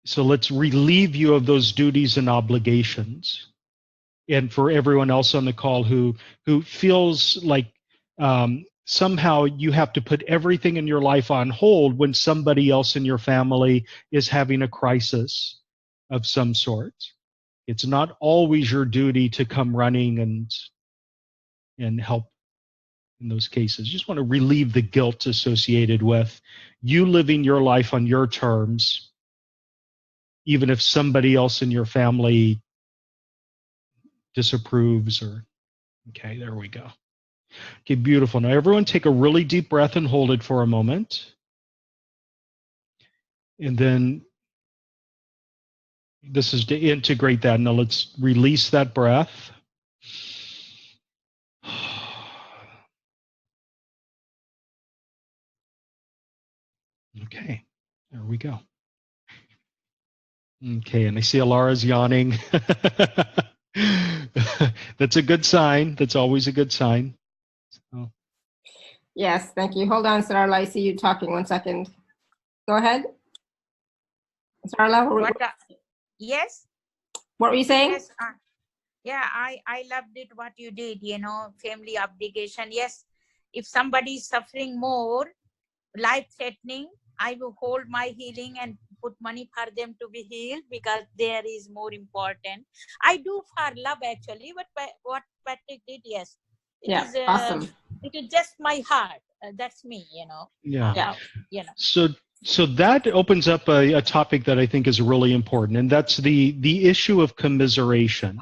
So let's relieve you of those duties and obligations. And for everyone else on the call who feels like somehow you have to put everything in your life on hold when somebody else in your family is having a crisis of some sort. It's not always your duty to come running and help in those cases. You just want to relieve the guilt associated with you living your life on your terms, even if somebody else in your family disapproves or, okay, there we go. Okay, beautiful. Now everyone take a really deep breath and hold it for a moment. And then this is to integrate that. Now let's release that breath. Okay, there we go. Okay, and I see Alara's yawning. That's a good sign. That's always a good sign. So. Yes, thank you. Hold on, Sarala. I see you talking. 1 second. Go ahead. Sarala, yes? What were you saying? Yes, yeah, I loved it what you did, you know, family obligation. Yes, if somebody is suffering more, life-threatening, I will hold my healing and put money for them to be healed because there is more important. I do for love actually, but what Patrick did, yes. It is awesome. It is just my heart. That's me, you know. Yeah. You know. So that opens up a topic that I think is really important, and that's the issue of commiseration.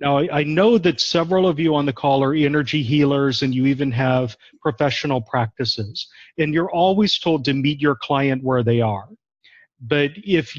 Now, I know that several of you on the call are energy healers, and you even have professional practices, and you're always told to meet your client where they are. But if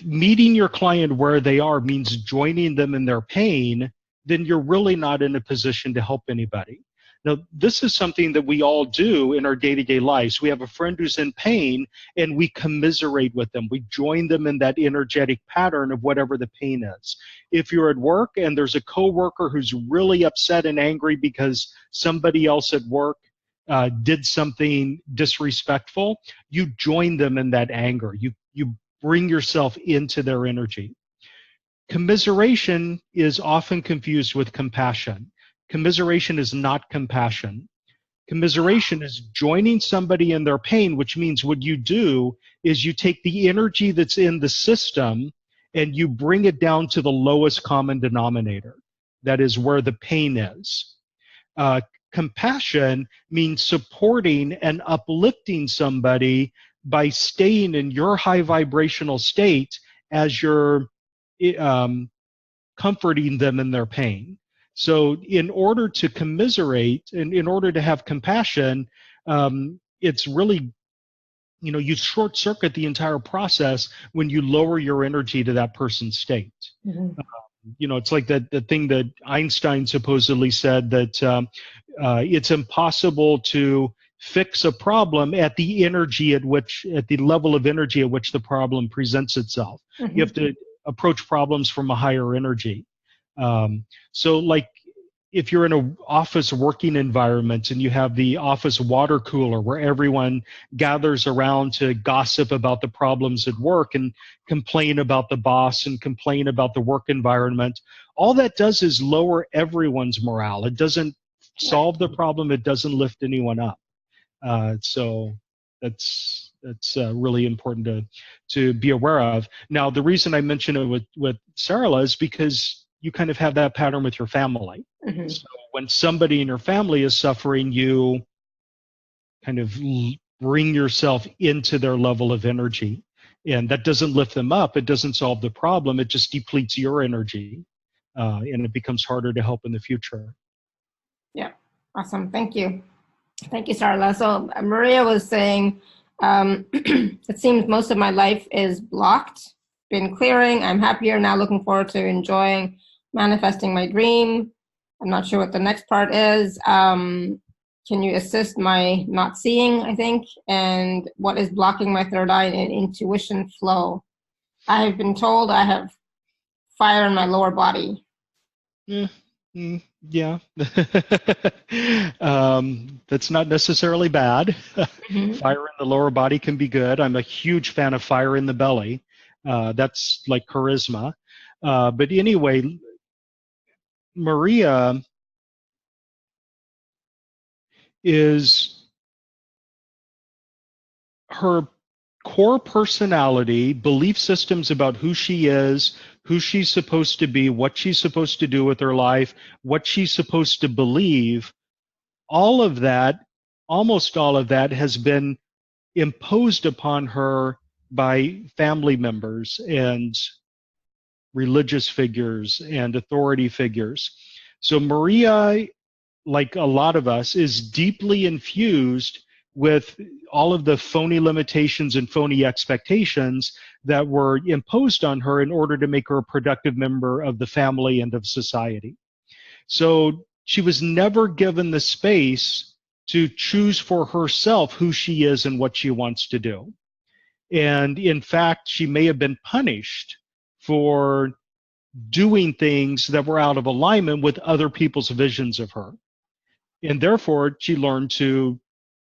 meeting your client where they are means joining them in their pain, then you're really not in a position to help anybody. Now, this is something that we all do in our day-to-day lives. We have a friend who's in pain, and we commiserate with them. We join them in that energetic pattern of whatever the pain is. If you're at work and there's a coworker who's really upset and angry because somebody else at work did something disrespectful, you join them in that anger. You bring yourself into their energy. Commiseration is often confused with compassion. Commiseration is not compassion. Commiseration is joining somebody in their pain, which means what you do is you take the energy that's in the system and you bring it down to the lowest common denominator. That is where the pain is. Compassion means supporting and uplifting somebody by staying in your high vibrational state as you're comforting them in their pain. So in order to commiserate and in order to have compassion, it's really, you short circuit the entire process when you lower your energy to that person's state. Mm-hmm. It's like the thing that Einstein supposedly said, that it's impossible to fix a problem at the level of energy at which the problem presents itself. Mm-hmm. You have to approach problems from a higher energy. So like if you're in an office working environment and you have the office water cooler where everyone gathers around to gossip about the problems at work and complain about the boss and complain about the work environment, all that does is lower everyone's morale. It doesn't solve the problem. It doesn't lift anyone up. So that's really important to be aware of. Now, the reason I mention it with Sarah is because you kind of have that pattern with your family. Mm-hmm. So when somebody in your family is suffering, you kind of bring yourself into their level of energy. And that doesn't lift them up. It doesn't solve the problem. It just depletes your energy. And it becomes harder to help in the future. Yeah, awesome. Thank you. Thank you, Sarla. So Maria was saying, it seems most of my life is blocked, been clearing. I'm happier now, looking forward to enjoying manifesting my dream. I'm not sure what the next part is. Can you assist my not seeing, I think? And what is blocking my third eye and intuition flow? I have been told I have fire in my lower body. Yeah. That's not necessarily bad. Mm-hmm. Fire in the lower body can be good. I'm a huge fan of fire in the belly. That's like charisma. But anyway, Maria is her core personality, belief systems about who she is, who she's supposed to be, what she's supposed to do with her life, what she's supposed to believe. All of that, almost all of that, has been imposed upon her by family members and religious figures and authority figures. So Maria, like a lot of us, is deeply infused with all of the phony limitations and phony expectations that were imposed on her in order to make her a productive member of the family and of society. So she was never given the space to choose for herself who she is and what she wants to do. And in fact, she may have been punished for doing things that were out of alignment with other people's visions of her. And therefore, she learned to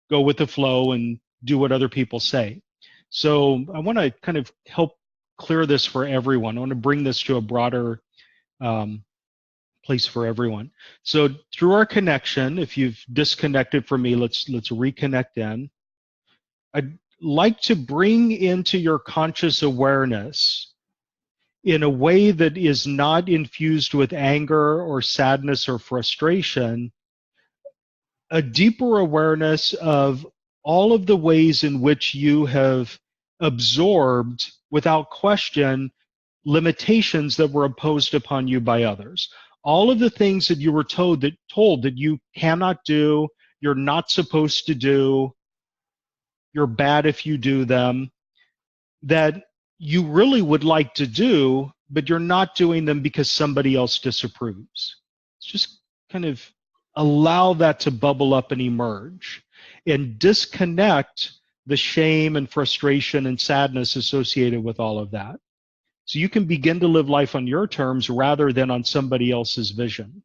go with the flow and do what other people say. So I want to kind of help clear this for everyone. I want to bring this to a broader place for everyone. So through our connection, if you've disconnected from me, let's reconnect in. I'd like to bring into your conscious awareness in a way that is not infused with anger or sadness or frustration, a deeper awareness of all of the ways in which you have absorbed, without question, limitations that were imposed upon you by others. All of the things that you were told that you cannot do, you're not supposed to do, you're bad if you do them, that you really would like to do, but you're not doing them because somebody else disapproves. It's just kind of allow that to bubble up and emerge and disconnect the shame and frustration and sadness associated with all of that. So you can begin to live life on your terms rather than on somebody else's vision.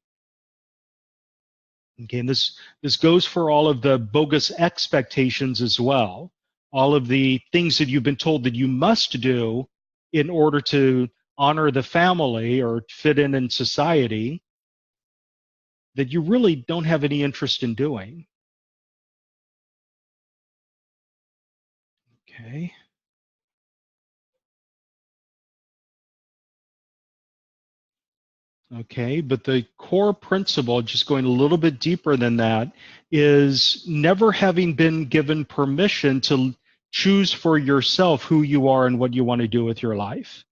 Okay, and this goes for all of the bogus expectations as well. All of the things that you've been told that you must do in order to honor the family or fit in society that you really don't have any interest in doing. Okay. Okay, but the core principle, just going a little bit deeper than that, is never having been given permission to choose for yourself who you are and what you want to do with your life.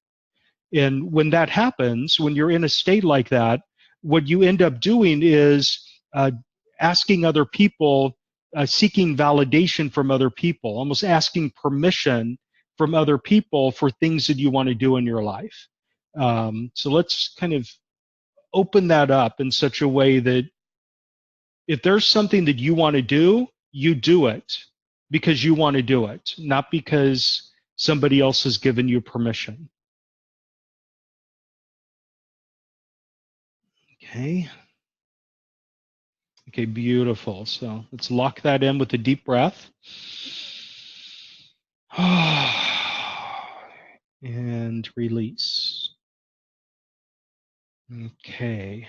And when that happens, when you're in a state like that, what you end up doing is asking other people, seeking validation from other people, almost asking permission from other people for things that you want to do in your life. So let's kind of open that up in such a way that if there's something that you want to do, you do it because you want to do it, not because somebody else has given you permission. Okay. Okay, beautiful. So let's lock that in with a deep breath. And release. Okay.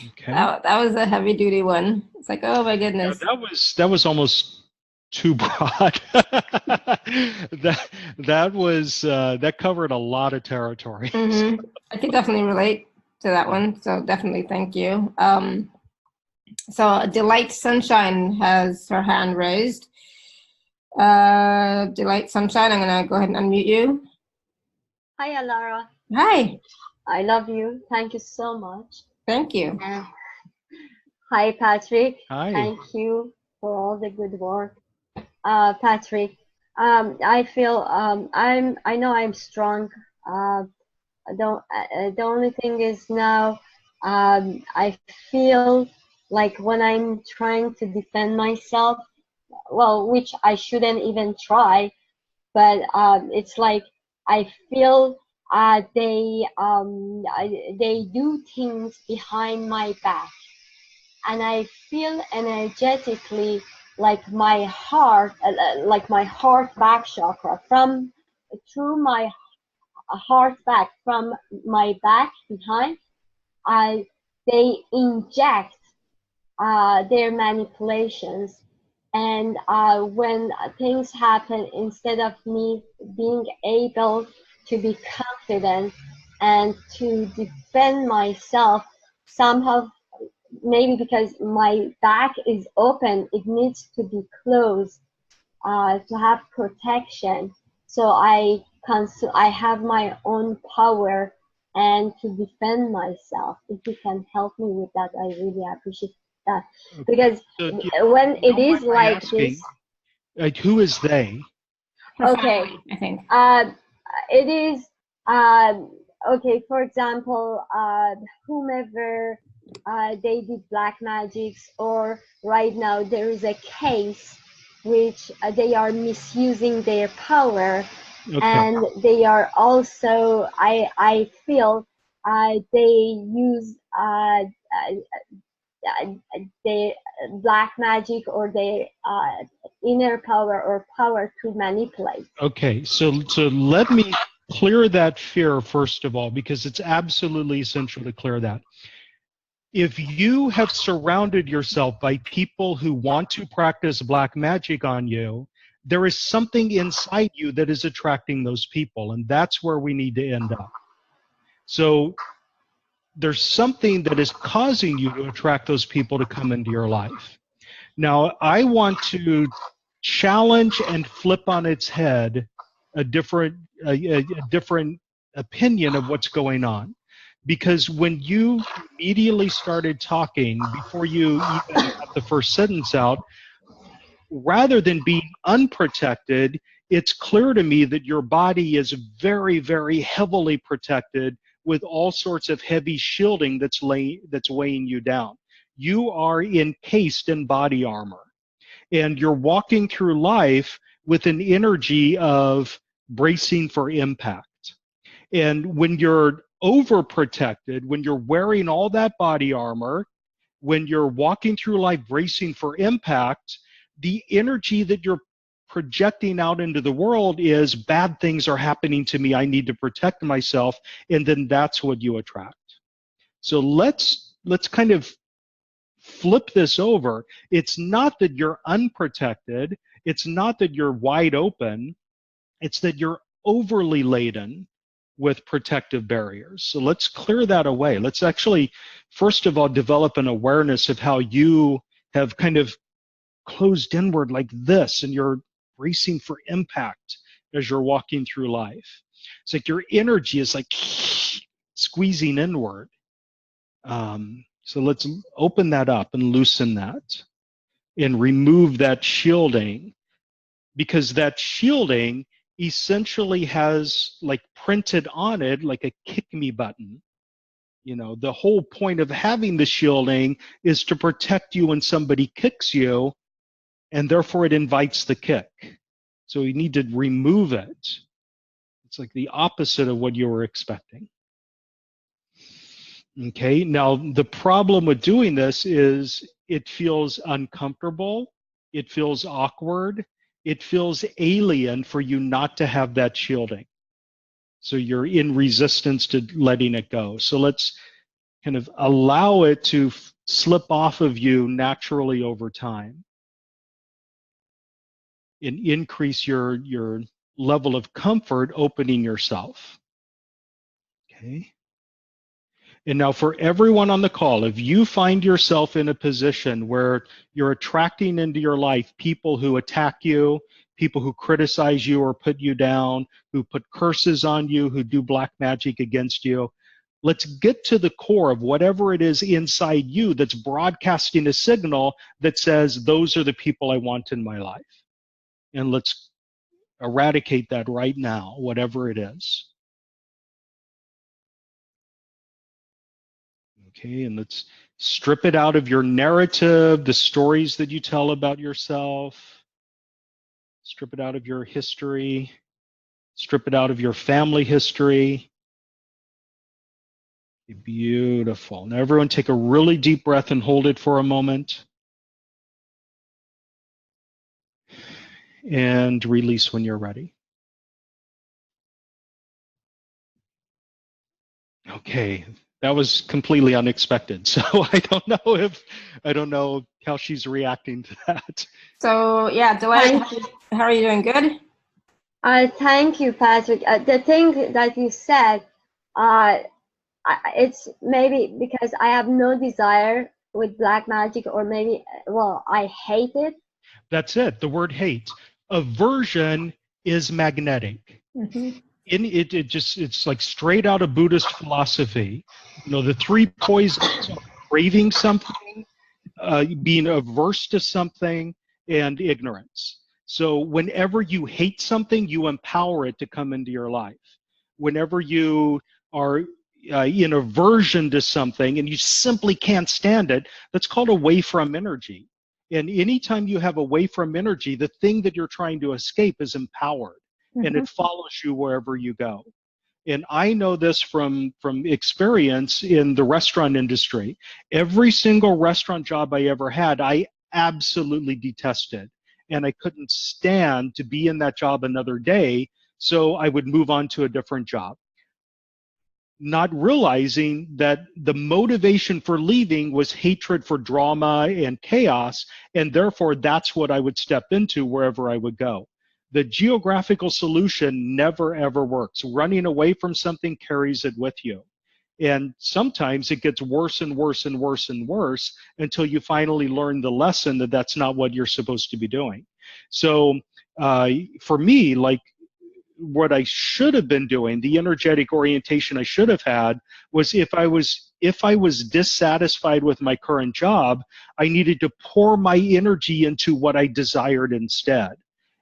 Okay. That was a heavy duty one. It's like, oh my goodness. Yeah, that was almost too broad. that covered a lot of territory. Mm-hmm. I can definitely relate to that one. So definitely thank you. So Delight Sunshine has her hand raised. Delight Sunshine, I'm gonna go ahead and unmute you. Hi, Alara. Hi. I love you. Thank you so much. Thank you. Hi, Patrick. Hi. Thank you for all the good work. Patrick, I feel I know I'm strong. The only thing is now I feel like when I'm trying to defend myself, well, which I shouldn't even try, but it's like I feel they do things behind my back, and I feel energetically like my heart back chakra from through my heart back from my back behind. They inject their manipulations, and when things happen, instead of me being able to be confident and to defend myself, somehow, maybe because my back is open, it needs to be closed to have protection. So I have my own power and to defend myself. If you can help me with that, I really appreciate that. Because So, when it is like this, who is they? okay, I think. it is okay. For example, whomever they did black magics, or right now there is a case which they are misusing their power, Okay. and they are also I feel they use their black magic or their inner power or power to manipulate. Okay, so let me clear that fear first of all, because it's absolutely essential to clear that. If you have surrounded yourself by people who want to practice black magic on you, there is something inside you that is attracting those people, and that's where we need to end up. So there's something that is causing you to attract those people to come into your life. Now, I want to challenge and flip on its head a different opinion of what's going on. Because when you immediately started talking, before you even got the first sentence out, rather than being unprotected, it's clear to me that your body is very, very heavily protected with all sorts of heavy shielding that's weighing you down. You are encased in body armor, and you're walking through life with an energy of bracing for impact. And when you're overprotected, when you're wearing all that body armor, when you're walking through life bracing for impact, the energy that you're projecting out into the world is bad things are happening to me, I need to protect myself, and then that's what you attract. So let's kind of flip this over. It's not that you're unprotected, it's not that you're wide open, It's that you're overly laden with protective barriers. So let's clear that away. Let's actually, first of all, develop an awareness of how you have kind of closed inward like this, and you're bracing for impact as you're walking through life. It's like your energy is like squeezing inward. So let's open that up and loosen that and remove that shielding, because that shielding essentially has like printed on it like a kick me button. You know, the whole point of having the shielding is to protect you when somebody kicks you, and therefore it invites the kick. So you need to remove it. It's like the opposite of what you were expecting. Okay, now the problem with doing this is it feels uncomfortable, it feels awkward, it feels alien for you not to have that shielding. So you're in resistance to letting it go. So let's kind of allow it to slip off of you naturally over time and increase your level of comfort opening yourself. Okay. And now for everyone on the call, if you find yourself in a position where you're attracting into your life people who attack you, people who criticize you or put you down, who put curses on you, who do black magic against you, let's get to the core of whatever it is inside you that's broadcasting a signal that says, those are the people I want in my life. And let's eradicate that right now, whatever it is. Okay, and let's strip it out of your narrative, the stories that you tell about yourself. Strip it out of your history. Strip it out of your family history. Beautiful. Now everyone take a really deep breath and hold it for a moment. And release when you're ready. Okay, that was completely unexpected. So I don't know how she's reacting to that. So yeah, Delight, how are you doing? Good? Thank you, Patrick. The thing that you said, it's maybe because I have no desire with black magic, or maybe, well, I hate it. That's it, the word hate. Aversion is magnetic. Mm-hmm. It's like straight out of Buddhist philosophy. You know, the three poisons are craving something, being averse to something, and ignorance. So whenever you hate something, you empower it to come into your life. Whenever you are in aversion to something and you simply can't stand it, that's called away from energy. And anytime you have away from energy, the thing that you're trying to escape is empowered, and it follows you wherever you go. And I know this from experience in the restaurant industry. Every single restaurant job I ever had, I absolutely detested. And I couldn't stand to be in that job another day, so I would move on to a different job. Not realizing that the motivation for leaving was hatred for drama and chaos, and therefore that's what I would step into wherever I would go. The geographical solution never ever works. Running away from something carries it with you. And sometimes it gets worse and worse and worse and worse until you finally learn the lesson that that's not what you're supposed to be doing. So for me, like, what I should have been doing, the energetic orientation I should have had, was if I was dissatisfied with my current job, I needed to pour my energy into what I desired instead,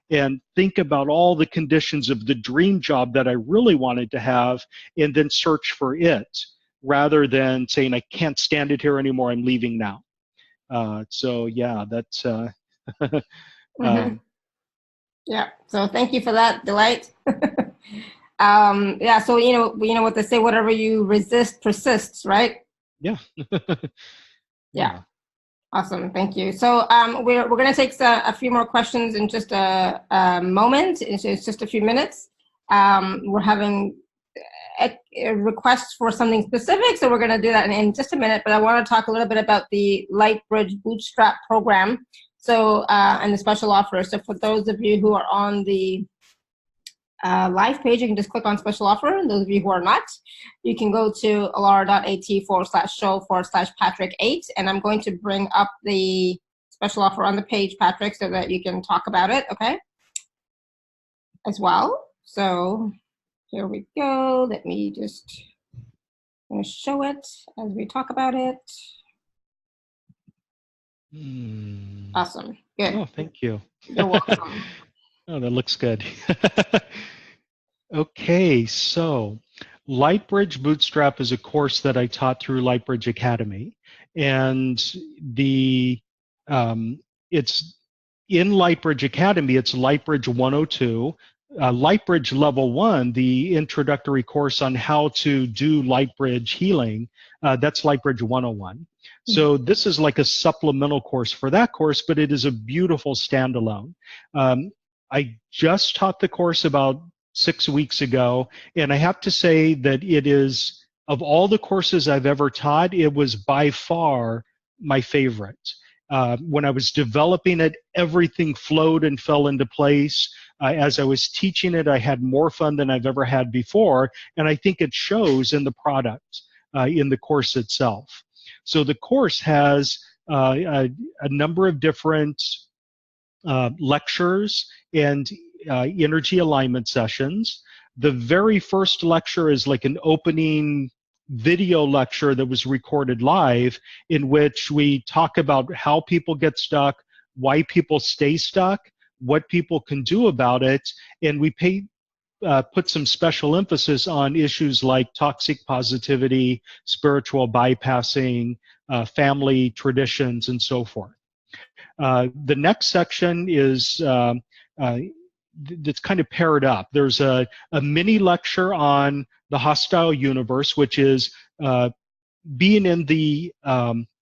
and think about all the conditions of the dream job that I really wanted to have, and then search for it, rather than saying, I can't stand it here anymore, I'm leaving now. So yeah, that's Yeah, so thank you for that, Delight. Yeah, so you know what they say, whatever you resist persists, right? Yeah. Yeah. Awesome, thank you. So we're going to take a few more questions in just a moment. It's just a few minutes. We're having a request for something specific, so we're going to do that in just a minute. But I want to talk a little bit about the Lightbridge Bootstrap program. So and the special offer. So for those of you who are on the live page, you can just click on special offer. And those of you who are not, you can go to alara.at/show/Patrick8. And I'm going to bring up the special offer on the page, Patrick, so that you can talk about it, okay? As well. So here we go. Let me just show it as we talk about it. Awesome. Good. Oh, thank you. You're welcome. Oh, that looks good. Okay, so Lightbridge Bootstrap is a course that I taught through Lightbridge Academy, and it's in Lightbridge Academy. It's Lightbridge 102. Lightbridge Level 1, the introductory course on how to do Lightbridge healing, that's Lightbridge 101. So this is like a supplemental course for that course, but it is a beautiful standalone. I just taught the course about 6 weeks ago, and I have to say that it is, of all the courses I've ever taught, it was by far my favorite. When I was developing it, everything flowed and fell into place. As I was teaching it, I had more fun than I've ever had before, and I think it shows in the product, in the course itself. So the course has a number of different lectures and energy alignment sessions. The very first lecture is like an opening video lecture that was recorded live, in which we talk about how people get stuck, why people stay stuck, what people can do about it, and we put some special emphasis on issues like toxic positivity, spiritual bypassing, family traditions, and so forth. The next section is that's kind of paired up. There's a mini lecture on the hostile universe, which is being in the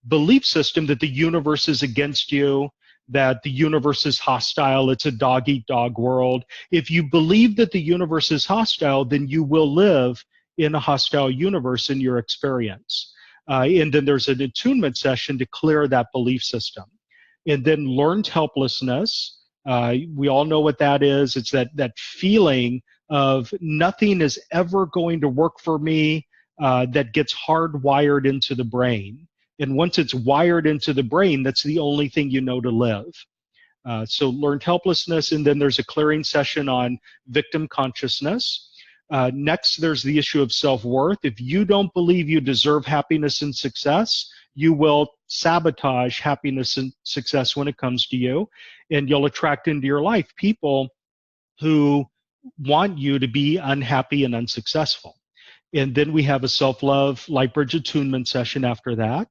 belief system that the universe is against you, that the universe is hostile, it's a dog-eat-dog world. If you believe that the universe is hostile, then you will live in a hostile universe in your experience. And then there's an attunement session to clear that belief system. And then learned helplessness. We all know what that is. It's that feeling of nothing is ever going to work for me, that gets hardwired into the brain. And once it's wired into the brain, that's the only thing you know to live. So learned helplessness, and then there's a clearing session on victim consciousness. Next, there's the issue of self-worth. If you don't believe you deserve happiness and success, you will sabotage happiness and success when it comes to you, and you'll attract into your life people who want you to be unhappy and unsuccessful. And then we have a self-love Lightbridge attunement session after that.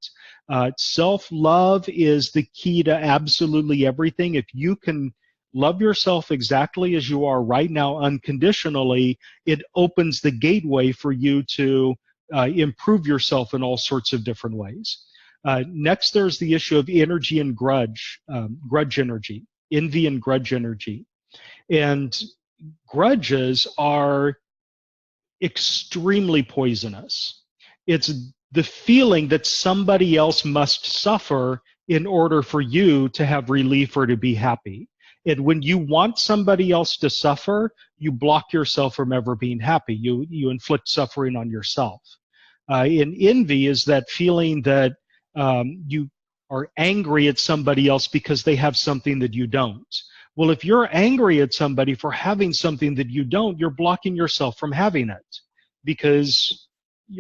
Self-love is the key to absolutely everything. If you can love yourself exactly as you are right now unconditionally, it opens the gateway for you to improve yourself in all sorts of different ways. Next, there's the issue of energy and grudge energy, envy and grudge energy. And grudges are extremely poisonous. It's the feeling that somebody else must suffer in order for you to have relief or to be happy. And when you want somebody else to suffer, you block yourself from ever being happy. You inflict suffering on yourself. And envy is that feeling that you are angry at somebody else because they have something that you don't. Well, if you're angry at somebody for having something that you don't, you're blocking yourself from having it, because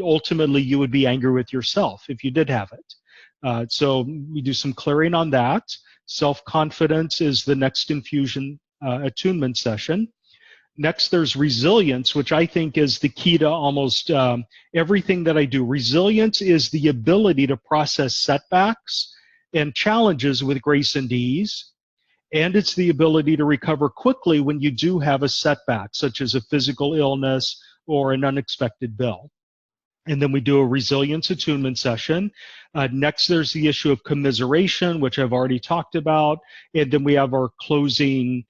ultimately you would be angry with yourself if you did have it. So we do some clearing on that. Self-confidence is the next infusion attunement session. Next, there's resilience, which I think is the key to almost everything that I do. Resilience is the ability to process setbacks and challenges with grace and ease. And it's the ability to recover quickly when you do have a setback, such as a physical illness or an unexpected bill. And then we do a resilience attunement session. Next, there's the issue of commiseration, which I've already talked about. And then we have our closing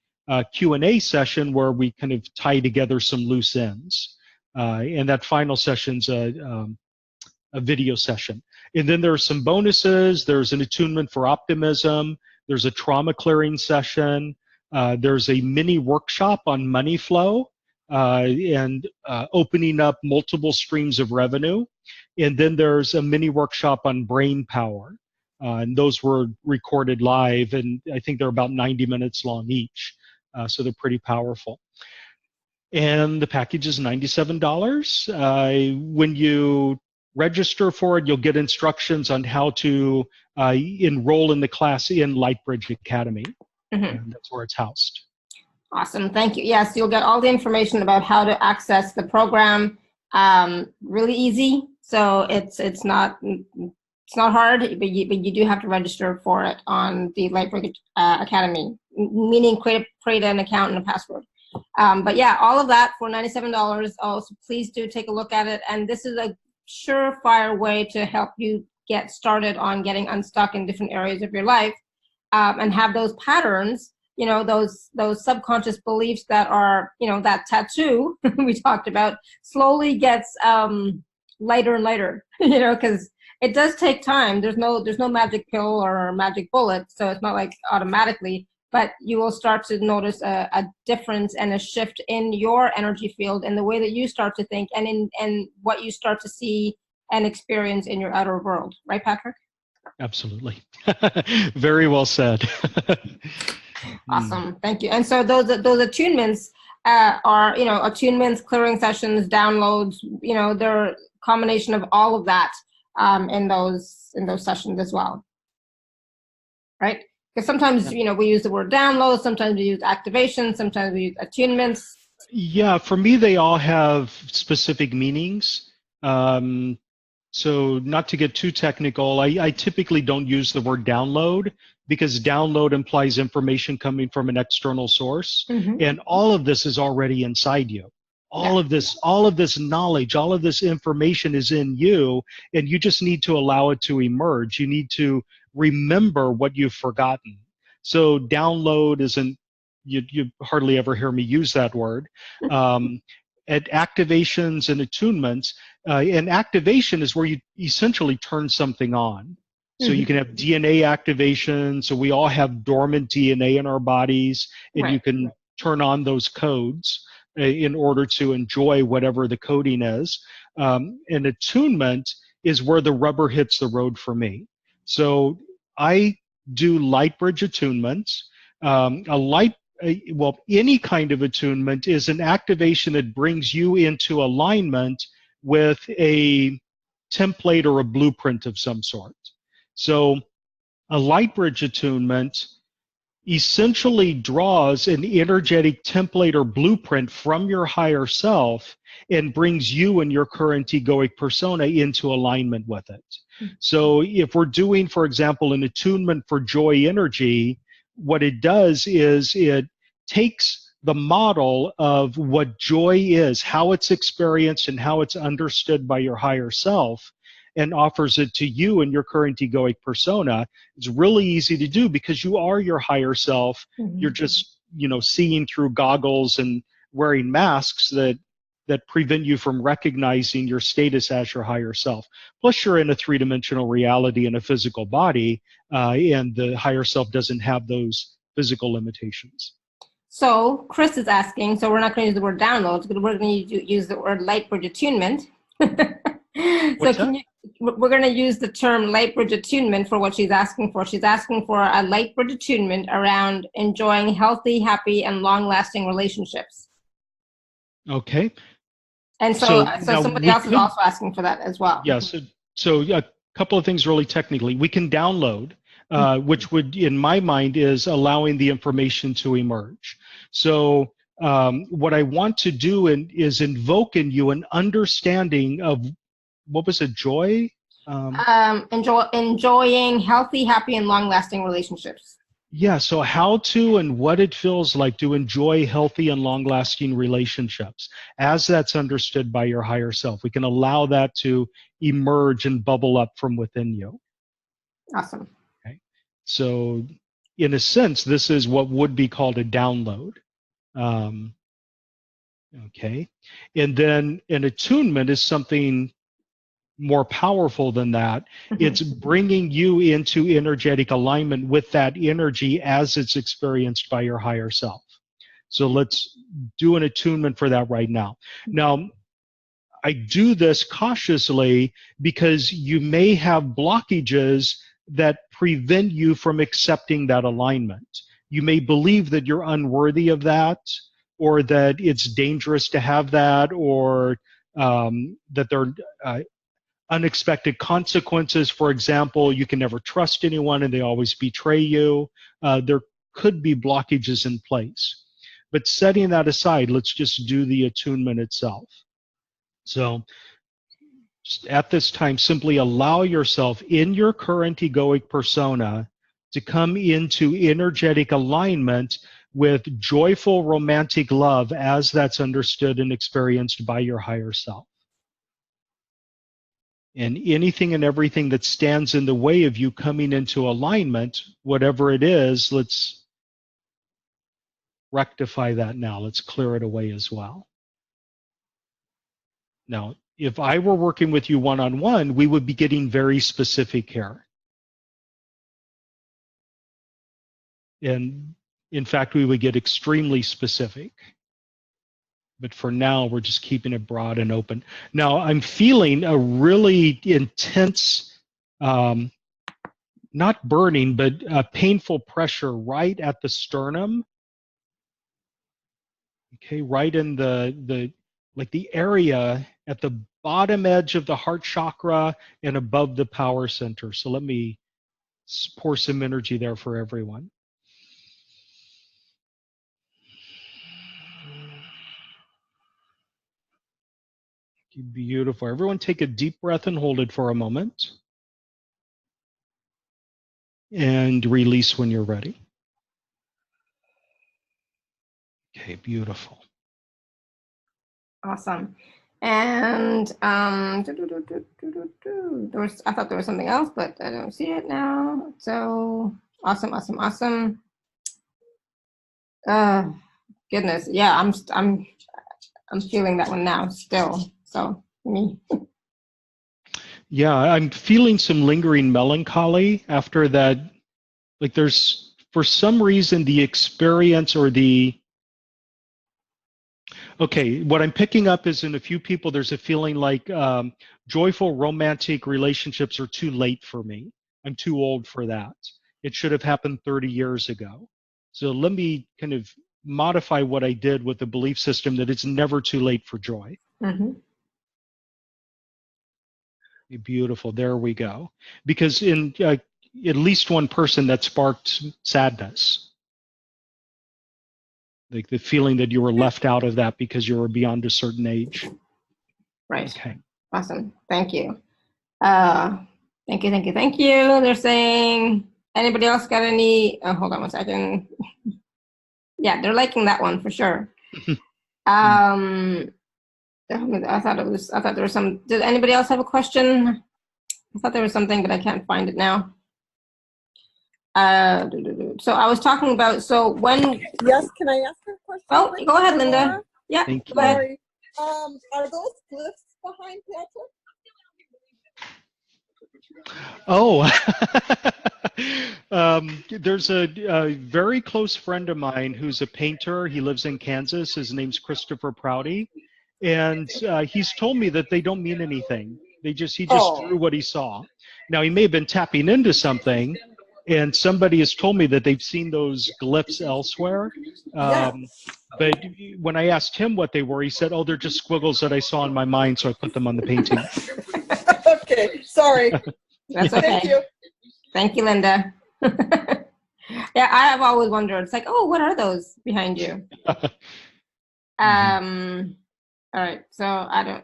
Q&A session where we kind of tie together some loose ends. And that final session's a video session. And then there are some bonuses. There's an attunement for optimism. There's a trauma clearing session. There's a mini workshop on money flow. and opening up multiple streams of revenue. And then there's a mini workshop on brain power. And those were recorded live, and I think they're about 90 minutes long each. So they're pretty powerful. And the package is $97. When you register for it, you'll get instructions on how to enroll in the class in Lightbridge Academy. And that's where it's housed. Awesome, thank you. Yes, you'll get all the information about how to access the program. Really easy. So it's not hard, but you do have to register for it on the Lightbridge Academy, meaning create an account and a password. But yeah, all of that for $97. Also, please do take a look at it. And this is a surefire way to help you get started on getting unstuck in different areas of your life, and have those patterns, you know, those subconscious beliefs that are, you know, that tattoo we talked about slowly gets lighter and lighter, you know, because it does take time. There's no magic pill or magic bullet, so it's not like automatically, but you will start to notice a difference and a shift in your energy field and the way that you start to think and what you start to see and experience in your outer world. Right, Patrick? Absolutely. Very well said. Awesome. Thank you. And so those attunements are, you know, attunements, clearing sessions, downloads, you know, they're a combination of all of that in those sessions as well. Right? Because sometimes, you know, we use the word download, sometimes we use activation, sometimes we use attunements. Yeah, for me, they all have specific meanings. So not to get too technical, I typically don't use the word download because download implies information coming from an external source. And all of this is already inside you. All of this knowledge, all of this information is in you, and you just need to allow it to emerge. You need to remember what you've forgotten. So download isn't, you hardly ever hear me use that word. At activations and attunements, and activation is where you essentially turn something on. So you can have DNA activation. So we all have dormant DNA in our bodies, and you can turn on those codes in order to enjoy whatever the coding is. And attunement is where the rubber hits the road for me. So I do Lightbridge attunements. Well, any kind of attunement is an activation that brings you into alignment with a template or a blueprint of some sort. So a Lightbridge attunement essentially draws an energetic template or blueprint from your higher self and brings you and your current egoic persona into alignment with it. So if we're doing, for example, an attunement for joy energy, what it does is it takes the model of what joy is, how it's experienced and how it's understood by your higher self, and offers it to you and your current egoic persona. It's really easy to do because you are your higher self. You're just, you know, seeing through goggles and wearing masks that prevent you from recognizing your status as your higher self. Plus, you're in a three-dimensional reality in a physical body, and the higher self doesn't have those physical limitations. So Chris is asking, so we're not going to use the word downloads, but we're going to use the word Lightbridge attunement. We're going to use the term Lightbridge attunement for what she's asking for. She's asking for a Lightbridge attunement around enjoying healthy, happy, and long-lasting relationships. Okay. And so somebody else is also asking for that as well. Yes. So a couple of things really technically. We can download, which would, in my mind, is allowing the information to emerge. So what I want to do is invoke in you an understanding of, what was it, joy? Enjoying healthy, happy, and long-lasting relationships. Yeah, so how to and what it feels like to enjoy healthy and long-lasting relationships as that's understood by your higher self. We can allow that to emerge and bubble up from within you. Awesome. Okay. So in a sense, this is what would be called a download. Okay. And then an attunement is something more powerful than that. It's bringing you into energetic alignment with that energy as it's experienced by your higher self. So let's do an attunement for that right now. Now, I do this cautiously because you may have blockages that prevent you from accepting that alignment. You may believe that you're unworthy of that, or that it's dangerous to have that, or that there are unexpected consequences. For example, you can never trust anyone and they always betray you. There could be blockages in place. But setting that aside, let's just do the attunement itself. So at this time, simply allow yourself in your current egoic persona to come into energetic alignment with joyful romantic love as that's understood and experienced by your higher self. And anything and everything that stands in the way of you coming into alignment, whatever it is, let's rectify that now. Let's clear it away as well. Now, if I were working with you one-on-one, we would be getting very specific here. And in fact, we would get extremely specific. But for now, we're just keeping it broad and open. Now, I'm feeling a really intense, not burning, but painful pressure right at the sternum. Okay, right in the area at the bottom edge of the heart chakra and above the power center. So let me pour some energy there for everyone. Beautiful. Everyone take a deep breath and hold it for a moment. And release when you're ready. Okay, beautiful. Awesome. And I thought there was something else, but I don't see it now. So awesome, awesome, awesome. Goodness, yeah, I'm feeling that one now still. So me. Yeah, I'm feeling some lingering melancholy after that. Like there's, for some reason, the experience or the, okay, what I'm picking up is in a few people, there's a feeling like joyful romantic relationships are too late for me. I'm too old for that. It should have happened 30 years ago. So let me kind of modify what I did with the belief system that it's never too late for joy. Mm-hmm. Beautiful. There we go. Because in at least one person that sparked sadness. Like the feeling that you were left out of that because you were beyond a certain age. Right. Okay. Awesome. Thank you. Thank you, thank you, thank you. They're saying, anybody else got any, hold on one second. Yeah, they're liking that one for sure. I thought there was some, did anybody else have a question? I thought there was something, but I can't find it now. So I was talking about, so when. Yes, can I ask a question? Oh, go ahead, Linda. Yeah, Thank you. go ahead. Sorry. Are those glyphs behind Patrick? Oh, there's a very close friend of mine who's a painter. He lives in Kansas. His name's Christopher Prouty. And he's told me that they don't mean anything. He just drew what he saw. Now, he may have been tapping into something, and somebody has told me that they've seen those glyphs elsewhere. But when I asked him what they were, he said, oh, they're just squiggles that I saw in my mind, so I put them on the painting. Okay, sorry. That's okay. Thank you. Thank you, Linda. Yeah, I have always wondered. It's like, oh, what are those behind you? All right, so I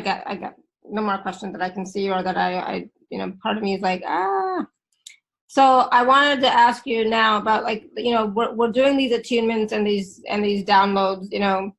got no more questions that I can see, or that I part of me is like, So I wanted to ask you now about, like, we're doing these attunements and these downloads,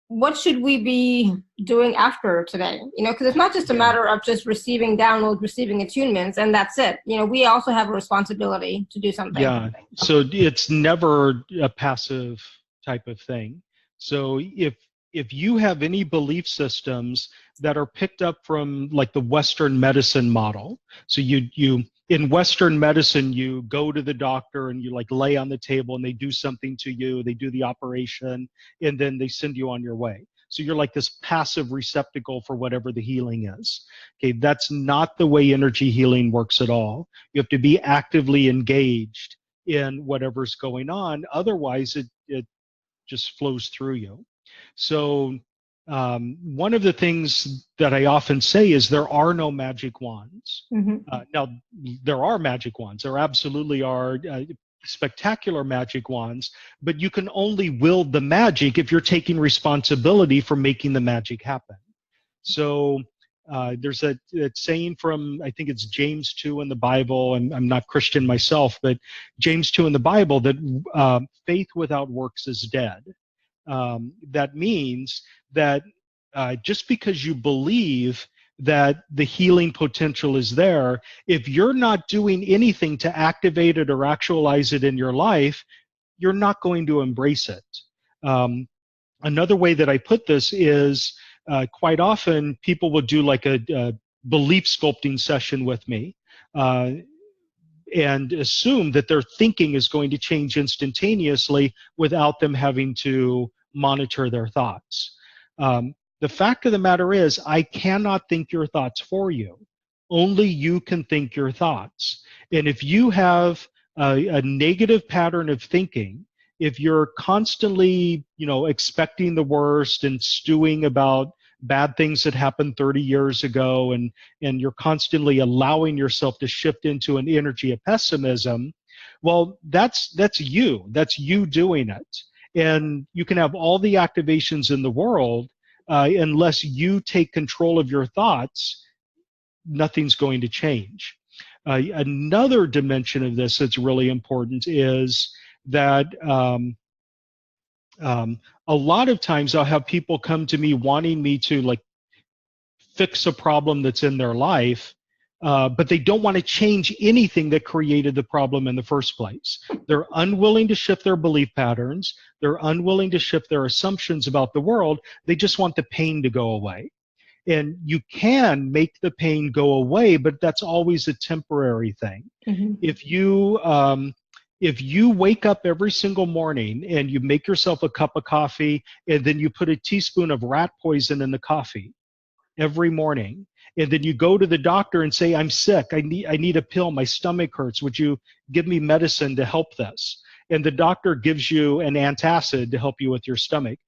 what should we be doing after today? Because it's not just a matter of just receiving downloads, receiving attunements, and that's it. We also have a responsibility to do something. Yeah, so it's never a passive type of thing. So if if you have any belief systems that are picked up from like the Western medicine model, so you in Western medicine, you go to the doctor and you like lay on the table and they do something to you, they do the operation, and then they send you on your way. So you're like this passive receptacle for whatever the healing is. Okay, that's not the way energy healing works at all. You have to be actively engaged in whatever's going on. Otherwise, it just flows through you. So one of the things that I often say is there are no magic wands. Now, there are magic wands. There absolutely are spectacular magic wands, but you can only wield the magic if you're taking responsibility for making the magic happen. So there's that saying from, I think it's James 2 in the Bible, and I'm not Christian myself, but James 2 in the Bible, that faith without works is dead. That means that just because you believe that the healing potential is there, if you're not doing anything to activate it or actualize it in your life, you're not going to embrace it. Another way that I put this is quite often people will do like a belief sculpting session with me and assume that their thinking is going to change instantaneously without them having to monitor their thoughts. The fact of the matter is, I cannot think your thoughts for you. Only you can think your thoughts. And if you have a negative pattern of thinking, if you're constantly, expecting the worst and stewing about bad things that happened 30 years ago, and you're constantly allowing yourself to shift into an energy of pessimism, well, that's you. That's you doing it. And you can have all the activations in the world, unless you take control of your thoughts, nothing's going to change. Another dimension of this that's really important is that a lot of times I'll have people come to me wanting me to like fix a problem that's in their life, but they don't want to change anything that created the problem in the first place. They're unwilling to shift their belief patterns. They're unwilling to shift their assumptions about the world. They just want the pain to go away. And you can make the pain go away, but that's always a temporary thing. If you wake up every single morning and you make yourself a cup of coffee and then you put a teaspoon of rat poison in the coffee every morning, and then you go to the doctor and say, I'm sick, I need a pill, my stomach hurts, would you give me medicine to help this? And the doctor gives you an antacid to help you with your stomach.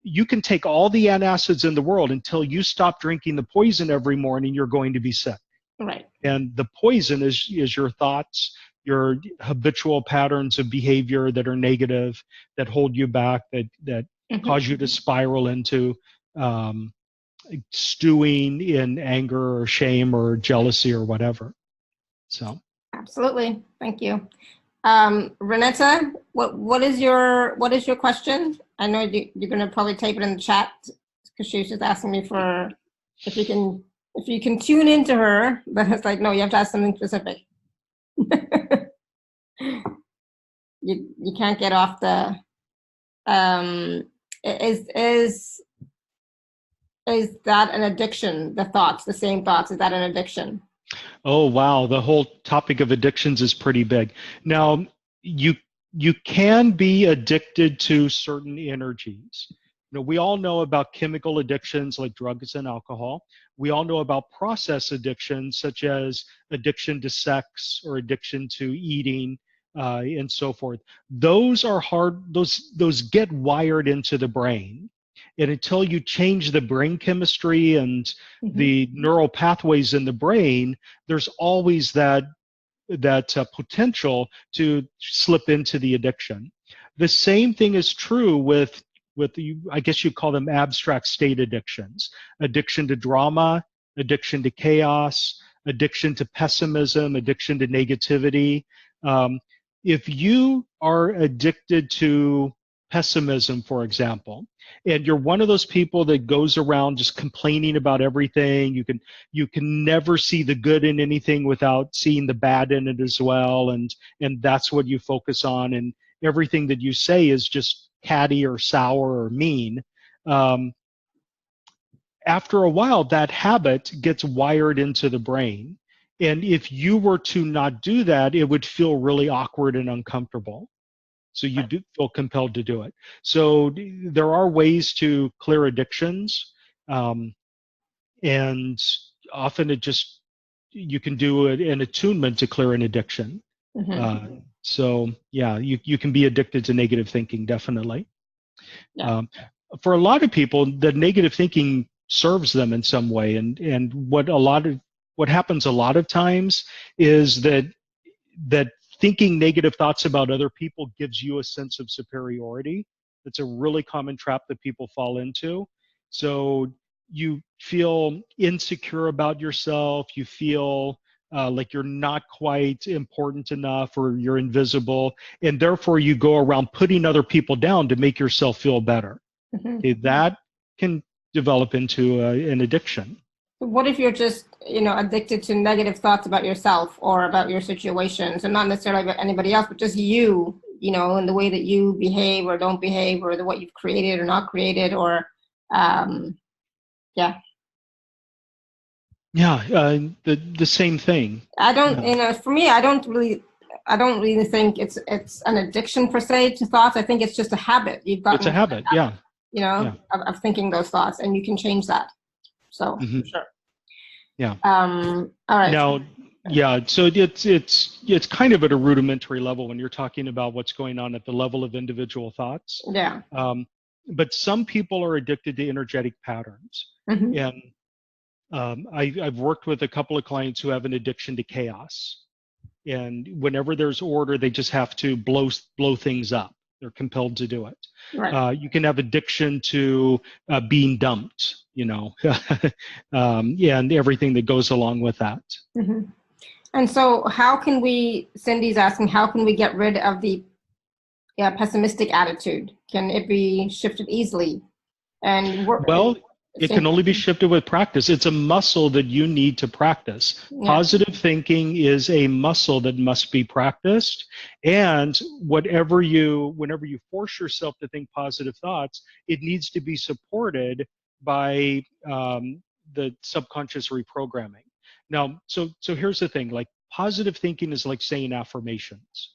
You can take all the antacids in the world, until you stop drinking the poison every morning, you're going to be sick. Right. And the poison is your thoughts, your habitual patterns of behavior that are negative, that hold you back, that cause you to spiral into stewing in anger or shame or jealousy or whatever. So absolutely, thank you. Renata, what is your question? I know you're going to probably type it in the chat, because she was just asking me for if you can tune into her, but it's like, no, you have to ask something specific. you can't get off the is that an addiction? The same thoughts, is that an addiction? Oh, wow. The whole topic of addictions is pretty big. Now, you can be addicted to certain energies. We all know about chemical addictions like drugs and alcohol. We all know about process addictions, such as addiction to sex or addiction to eating, and so forth. Those are hard. Those get wired into the brain. And until you change the brain chemistry and the neural pathways in the brain, there's always that potential to slip into the addiction. The same thing is true with I guess you call them abstract state addictions. Addiction to drama, addiction to chaos, addiction to pessimism, addiction to negativity. If you are addicted to pessimism, for example, and you're one of those people that goes around just complaining about everything, you can never see the good in anything without seeing the bad in it as well, and that's what you focus on, and everything that you say is just catty or sour or mean. after a while, that habit gets wired into the brain. And if you were to not do that, it would feel really awkward and uncomfortable. So you do feel compelled to do it. So there are ways to clear addictions. And often you can do an attunement to clear an addiction. So yeah, you can be addicted to negative thinking, definitely. Yeah. For a lot of people, the negative thinking serves them in some way. And what happens a lot of times is that thinking negative thoughts about other people gives you a sense of superiority. It's a really common trap that people fall into. So you feel insecure about yourself. You feel like you're not quite important enough, or you're invisible. And therefore you go around putting other people down to make yourself feel better. Okay, that can develop into an addiction. What if you're just, addicted to negative thoughts about yourself or about your situation? So not necessarily about anybody else, but just you, and the way that you behave or don't behave, or what you've created or not created, or, yeah. Yeah, the same thing. I don't, for me, I don't really think it's an addiction per se to thoughts. I think it's just a habit. It's a habit, yeah. Of thinking those thoughts, and you can change that. So sure. Yeah. All right. Now, yeah. So it's kind of at a rudimentary level when you're talking about what's going on at the level of individual thoughts. Yeah. But some people are addicted to energetic patterns, and I've worked with a couple of clients who have an addiction to chaos. And whenever there's order, they just have to blow things up. They're compelled to do it. Right. You can have addiction to being dumped, and everything that goes along with that. And so how can we, Cindy's asking, how can we get rid of the pessimistic attitude? Can it be shifted easily? And well, it can only be shifted with practice. It's a muscle that you need to practice. Yeah. Positive thinking is a muscle that must be practiced. And whenever you force yourself to think positive thoughts, it needs to be supported by the subconscious reprogramming. Now, so here's the thing, like positive thinking is like saying affirmations.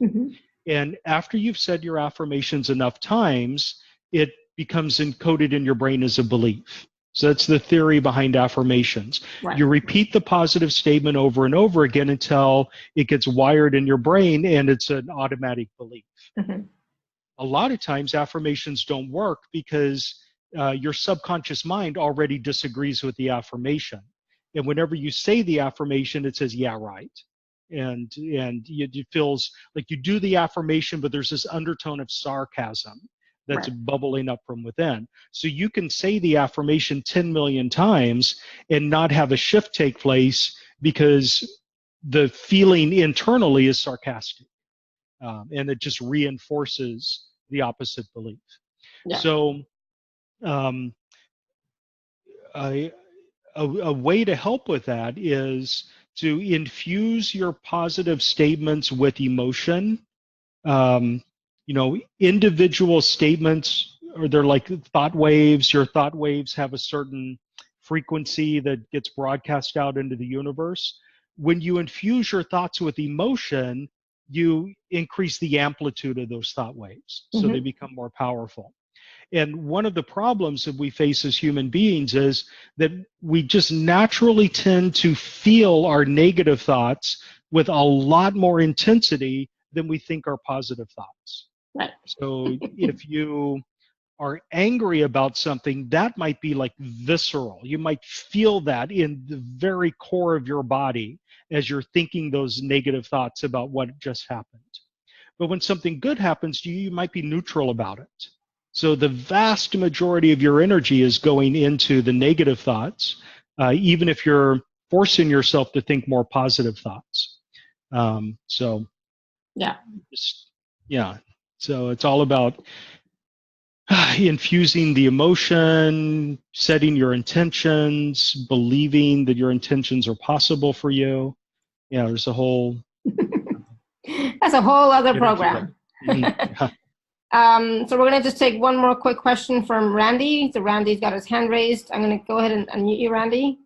And after you've said your affirmations enough times, it becomes encoded in your brain as a belief. So that's the theory behind affirmations. Right. You repeat the positive statement over and over again until it gets wired in your brain and it's an automatic belief. A lot of times affirmations don't work because your subconscious mind already disagrees with the affirmation. And whenever you say the affirmation, it says, yeah, right. And it feels like you do the affirmation, but there's this undertone of sarcasm that's bubbling up from within. So you can say the affirmation 10 million times and not have a shift take place because the feeling internally is sarcastic. And it just reinforces the opposite belief. Yeah. So a way to help with that is to infuse your positive statements with emotion. Individual statements, or they're like thought waves. Your thought waves have a certain frequency that gets broadcast out into the universe. When you infuse your thoughts with emotion, you increase the amplitude of those thought waves, so they become more powerful. And one of the problems that we face as human beings is that we just naturally tend to feel our negative thoughts with a lot more intensity than we think are positive thoughts. Right. So if you are angry about something, that might be like visceral. You might feel that in the very core of your body as you're thinking those negative thoughts about what just happened. But when something good happens to you, you might be neutral about it. So the vast majority of your energy is going into the negative thoughts, even if you're forcing yourself to think more positive thoughts. So it's all about infusing the emotion, setting your intentions, believing that your intentions are possible for you. Yeah, there's a whole... That's a whole other program. So we're going to just take one more quick question from Randy. So Randy's got his hand raised. I'm going to go ahead and unmute you, Randy.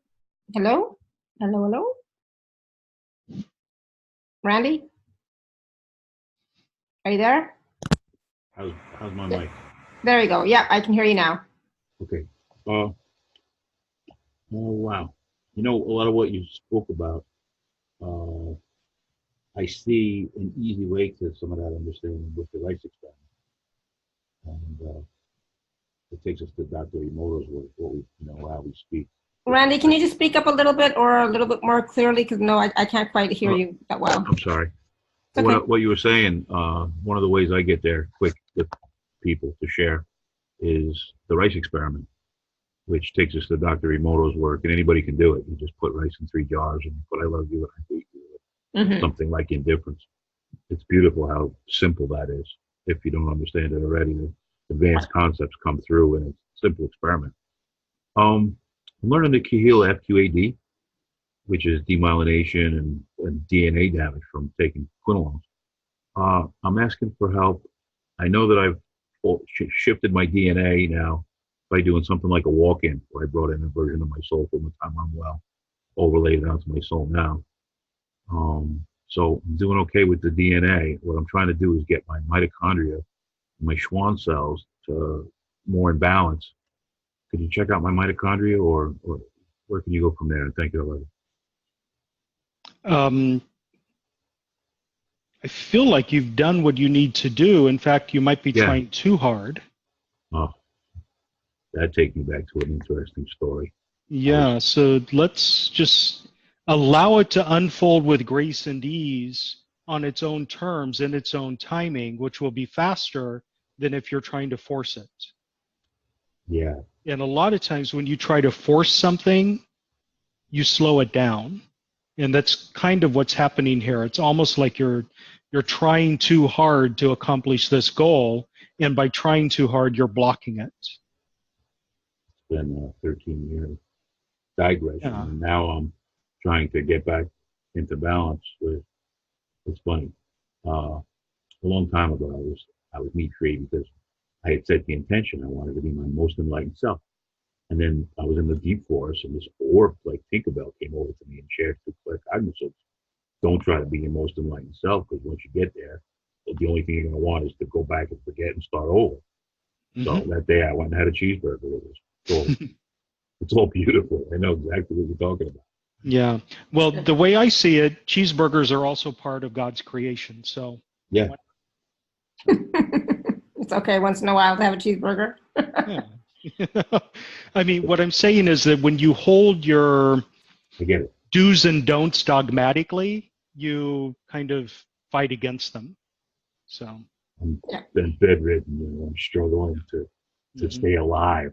Hello? Hello, hello? Randy? Are you there? How's my mic? There you go. Yeah, I can hear you now. Okay. Oh wow. You know, a lot of what you spoke about, I see an easy way to some of that understanding with the rice experiment. And it takes us to Dr. Emoto's work, what we, how we speak. Randy, can you just speak up a little bit or a little bit more clearly? Because no, I can't quite hear you that well. I'm sorry. Okay. What you were saying, one of the ways I get there quick with people to share is the rice experiment, which takes us to Dr. Emoto's work, and anybody can do it. You just put rice in 3 jars and put I love you and I hate you, something like indifference. It's beautiful how simple that is. If you don't understand it already, the advanced concepts come through in a simple experiment. I'm learning the Kahil FQAD, which is demyelination and DNA damage from taking quinolones. I'm asking for help. I know that I've shifted my DNA now by doing something like a walk-in, where I brought in a version of my soul from the time I'm well, overlaid it onto my soul now. So I'm doing okay with the DNA. What I'm trying to do is get my mitochondria, my Schwann cells, to more in balance. Could you check out my mitochondria, or where can you go from there? And thank you, I feel like you've done what you need to do. In fact, you might be trying too hard. Oh, that takes me back to an interesting story. Yeah, so let's just allow it to unfold with grace and ease on its own terms and its own timing, which will be faster than if you're trying to force it. Yeah. And a lot of times when you try to force something, you slow it down. And that's kind of what's happening here. It's almost like you're trying too hard to accomplish this goal, and by trying too hard, you're blocking it. It's been 13 years digression, and now I'm trying to get back into balance with. It's funny. A long time ago, I was meat free because I had set the intention I wanted to be my most enlightened self. And then I was in the deep forest, and this orb like Tinkerbell came over to me and shared through clear cognizance. Don't try to be your most enlightened self, because once you get there, the only thing you're going to want is to go back and forget and start over. So that day I went and had a cheeseburger. It's all beautiful. I know exactly what you're talking about. Yeah. Well, the way I see it, cheeseburgers are also part of God's creation. So yeah. It's okay once in a while to have a cheeseburger. Yeah. I mean, what I'm saying is that when you hold your do's and don'ts dogmatically, you kind of fight against them. So I'm been bedridden, I'm struggling to stay alive.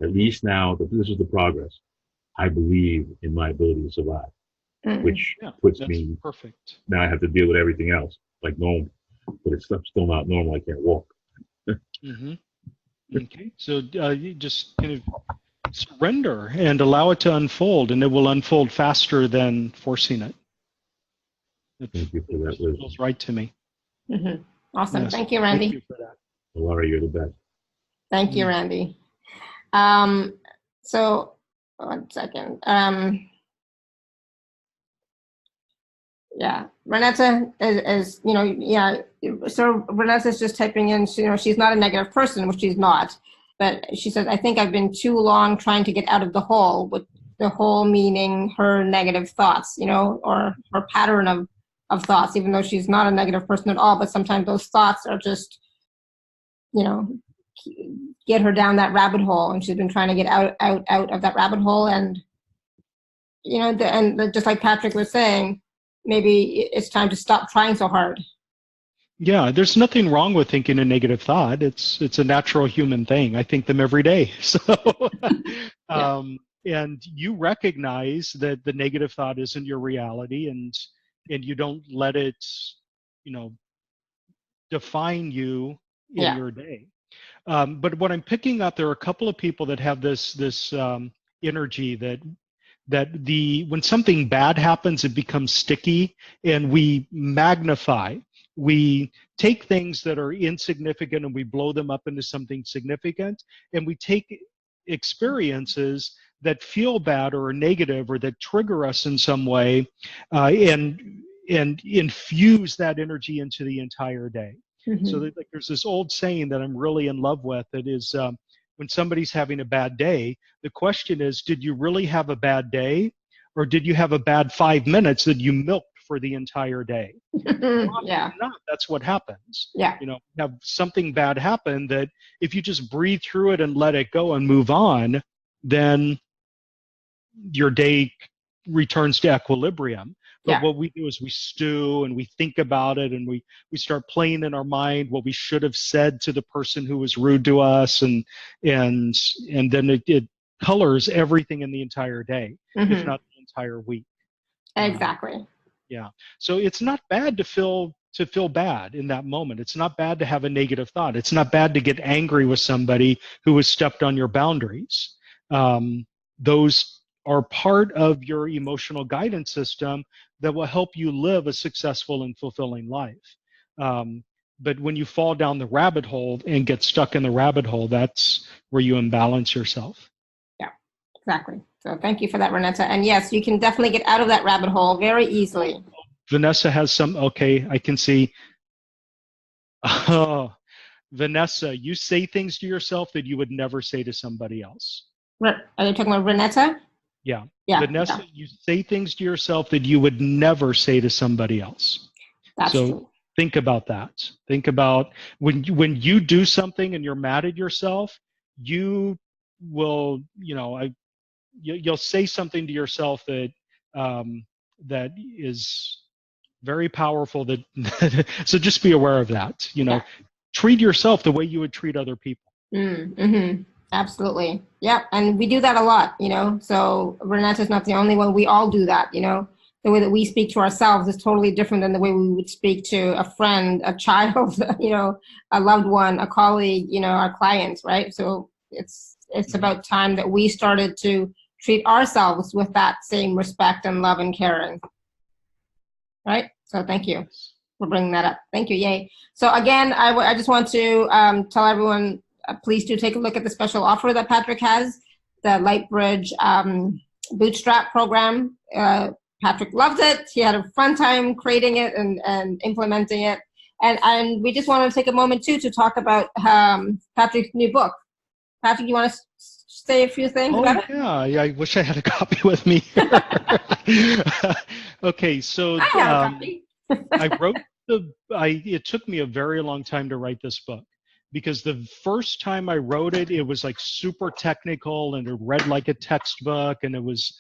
At least now, this is the progress. I believe in my ability to survive, which puts me perfect. Now I have to deal with everything else like normal, but it's still not normal. I can't walk. Okay, so you just kind of surrender and allow it to unfold, and it will unfold faster than forcing it. Thank you for that. It feels right to me. Awesome. Yes. Thank you, Randy. Thank you for that. Laura, you're the best. Thank you, Randy. So 1 second. Yeah, Renata is so Renata's just typing in, she's not a negative person, which she's not, but she says, I think I've been too long trying to get out of the hole, with the hole meaning her negative thoughts, or her pattern of thoughts, even though she's not a negative person at all, but sometimes those thoughts are just, get her down that rabbit hole, and she's been trying to get out of that rabbit hole. And, just like Patrick was saying, maybe it's time to stop trying so hard. Yeah, there's nothing wrong with thinking a negative thought. It's a natural human thing. I think them every day. So, and you recognize that the negative thought isn't your reality, and you don't let it, define you in your day. But what I'm picking up, there are a couple of people that have this energy that when something bad happens, it becomes sticky, and we magnify we take things that are insignificant and we blow them up into something significant, and we take experiences that feel bad or are negative or that trigger us in some way, and infuse that energy into the entire day. So that, like, there's this old saying that I'm really in love with. That is, when somebody's having a bad day, the question is, did you really have a bad day, or did you have a bad 5 minutes that you milked for the entire day? Yeah. Not, that's what happens. Yeah. You know, have something bad happen that if you just breathe through it and let it go and move on, then your day returns to equilibrium. But what we do is we stew and we think about it, and we start playing in our mind what we should have said to the person who was rude to us, and then it colors everything in the entire day, if not the entire week. Exactly. Yeah. So it's not bad to feel bad in that moment. It's not bad to have a negative thought. It's not bad to get angry with somebody who has stepped on your boundaries. Those are part of your emotional guidance system that will help you live a successful and fulfilling life. But when you fall down the rabbit hole and get stuck in the rabbit hole, that's where you imbalance yourself. Yeah, exactly. So thank you for that, Renetta. And yes, you can definitely get out of that rabbit hole very easily. Vanessa has some, okay, I can see. Oh, Vanessa, you say things to yourself that you would never say to somebody else. Are you talking about Renetta? Yeah. Yeah. Vanessa, you say things to yourself that you would never say to somebody else. That's true. Think about that. Think about when you do something and you're mad at yourself, you will, you'll say something to yourself that that is very powerful. So just be aware of that. Treat yourself the way you would treat other people. Absolutely. Yeah. And we do that a lot, so Renetta's not the only one. We all do that. The way that we speak to ourselves is totally different than the way we would speak to a friend, a child, a loved one, a colleague, our clients, right? So it's about time that we started to treat ourselves with that same respect and love and caring. Right? So thank you for bringing that up. Thank you. Yay. So again, I just want to tell everyone, please do take a look at the special offer that Patrick has, the Lightbridge Bootstrap program. Patrick loved it. He had a fun time creating it and implementing it. And we just want to take a moment too to talk about Patrick's new book. Patrick, you want to say a few things about it? Yeah, I wish I had a copy with me. Okay, so I have a copy. I wrote it took me a very long time to write this book, because the first time I wrote it, it was like super technical and it read like a textbook, and it was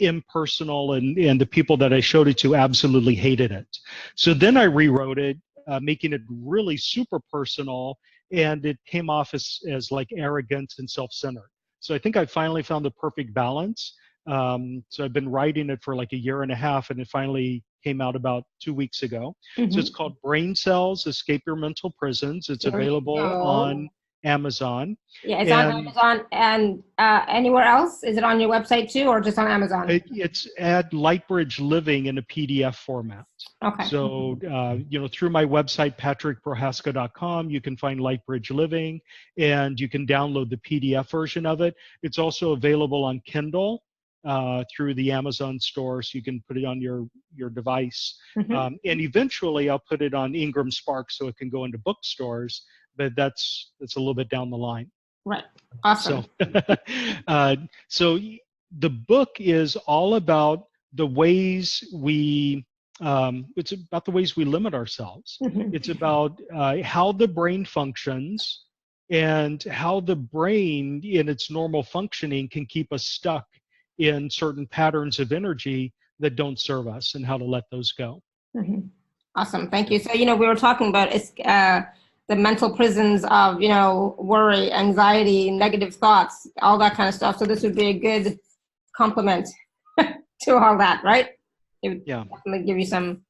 impersonal, and the people that I showed it to absolutely hated it. So then I rewrote it, making it really super personal, and it came off as like arrogant and self-centered. So I think I finally found the perfect balance. So I've been writing it for like 1.5 years, and it finally came out about 2 weeks ago. So it's called Brain Cells, Escape Your Mental Prisons. It's available on Amazon. Yeah, it's on Amazon and anywhere else? Is it on your website too, or just on Amazon? It's at Lightbridge Living in a PDF format. Okay. So, through my website, patrickprohaska.com, you can find Lightbridge Living, and you can download the PDF version of it. It's also available on Kindle through the Amazon store, so you can put it on your device. And eventually I'll put it on Ingram Spark so it can go into bookstores, but that's a little bit down the line. Right. Awesome. So the book is all about the ways it's about the ways we limit ourselves. It's about how the brain functions and how the brain in its normal functioning can keep us stuck in certain patterns of energy that don't serve us, and how to let those go. Awesome. Thank you. So, we were talking about the mental prisons of, worry, anxiety, negative thoughts, all that kind of stuff. So this would be a good complement to all that, right? It would definitely give you some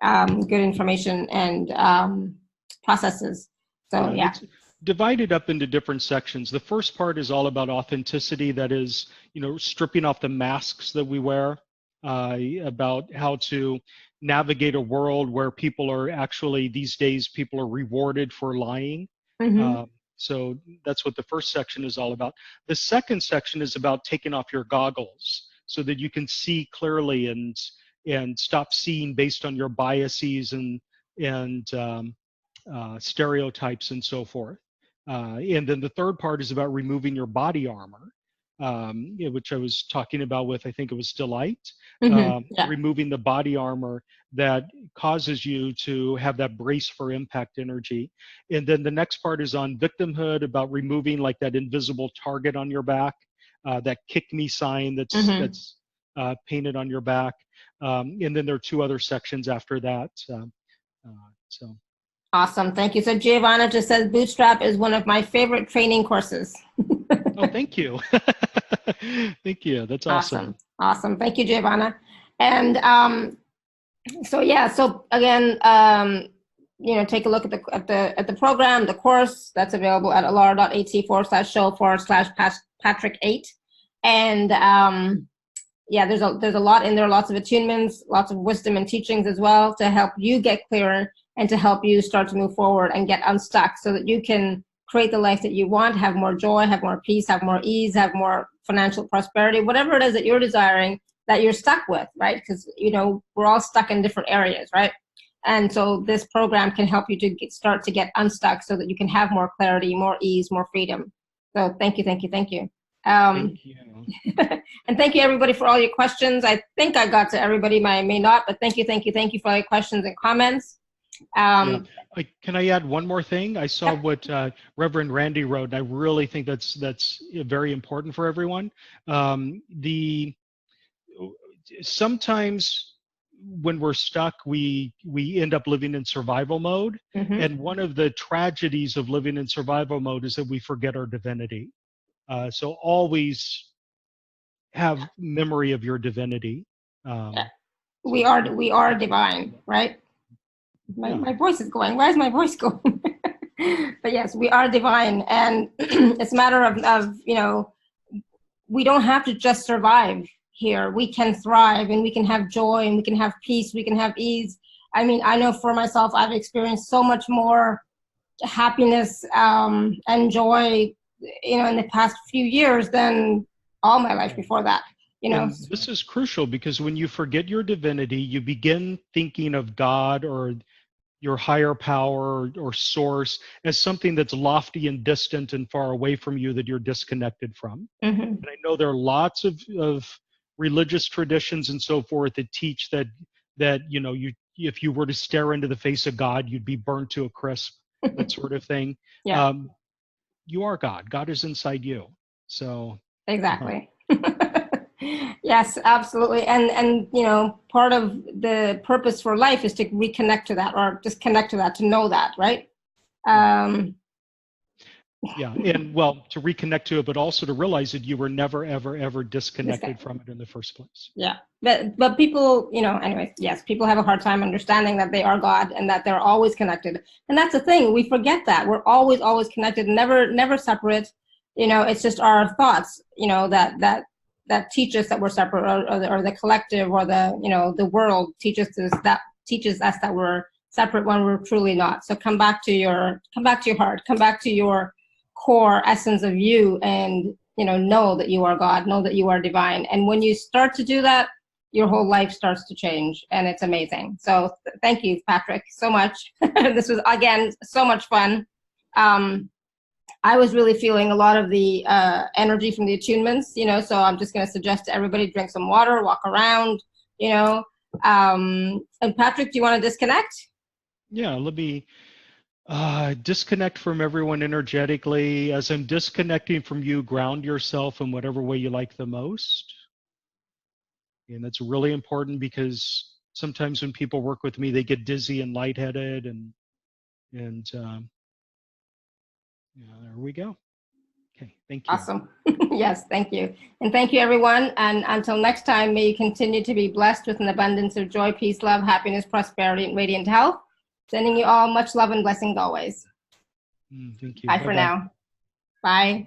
good information and processes. So, It's divided up into different sections. The first part is all about authenticity. That is, stripping off the masks that we wear. about how to navigate a world where people are actually, these days, people are rewarded for lying. Mm-hmm. So that's what the first section is all about. The second section is about taking off your goggles so that you can see clearly and stop seeing based on your biases and stereotypes and so forth. And then the third part is about removing your body armor, which I was talking about with, I think it was Delight, Mm-hmm. Yeah. removing the body armor that causes you to have that brace for impact energy. And then the next part is on victimhood, about removing like that invisible target on your back, that kick me sign that's painted on your back. And then there are two other sections after that. So. Awesome. Thank you. So Giovanna just says Bootstrap is one of my favorite training courses. Oh, thank you. Thank you. That's awesome. Awesome. Thank you, Giovanna. And so yeah, so again, you know, take a look at the program, the course that's available at alara.at/show/Patrick8. And yeah, there's a lot in there, lots of attunements, lots of wisdom and teachings as well to help you get clearer and to help you start to move forward and get unstuck so that you can create the life that you want, have more joy, have more peace, have more ease, have more financial prosperity, whatever it is that you're desiring that you're stuck with, right? Because, you know, we're all stuck in different areas, right? And so this program can help you to start to get unstuck so that you can have more clarity, more ease, more freedom. So thank you, thank you, thank you. Thank you. And thank you everybody for all your questions. I think I got to everybody, I may not, but thank you for all your questions and comments. Yeah. Can I add one more thing? I saw what Reverend Randy wrote, and I really think that's very important for everyone. Sometimes when we're stuck, we end up living in survival mode. Mm-hmm. And one of the tragedies of living in survival mode is that we forget our divinity. So always have memory of your divinity. We are divine, right? My voice is going. Why is my voice going? But yes, we are divine, and it's a matter of, you know, we don't have to just survive here. We can thrive, and we can have joy, and we can have peace, we can have ease. I mean, I know for myself, I've experienced so much more happiness and joy, you know, in the past few years than all my life before that. You know, and this is crucial because when you forget your divinity, you begin thinking of God or your higher power or source as something that's lofty and distant and far away from you that you're disconnected from. Mm-hmm. And I know there are lots of religious traditions and so forth that teach that you know, if you were to stare into the face of God, you'd be burnt to a crisp, that sort of thing. Yeah. You are God. God is inside you. So exactly. Yes, absolutely. And you know, part of the purpose for life is to reconnect to that, or just connect to that, to know that, right? Yeah, and well, to reconnect to it, but also to realize that you were never, ever, ever disconnected from it in the first place. Yeah, but people, you know, anyways, yes, people have a hard time understanding that they are God and that they're always connected. And that's the thing, we forget that we're always connected, never separate. You know, it's just our thoughts, you know, that teach us that we're separate, or the collective, or the, you know, the world teaches us that we're separate when we're truly not. So come back to your heart, come back to your core essence of you, and, you know that you are God, know that you are divine. And when you start to do that, your whole life starts to change, and it's amazing. So thank you, Patrick, so much. This was, again, so much fun. I was really feeling a lot of the energy from the attunements, you know, so I'm just going to suggest to everybody, drink some water, walk around, you know. And Patrick, do you want to disconnect? Yeah, let me disconnect from everyone energetically. As I'm disconnecting from you, ground yourself in whatever way you like the most. And that's really important because sometimes when people work with me, they get dizzy and lightheaded, and yeah, there we go. Okay, thank you. Awesome. Yes, thank you. And thank you, everyone. And until next time, may you continue to be blessed with an abundance of joy, peace, love, happiness, prosperity, and radiant health. Sending you all much love and blessings always. Thank you. Bye for now. Bye.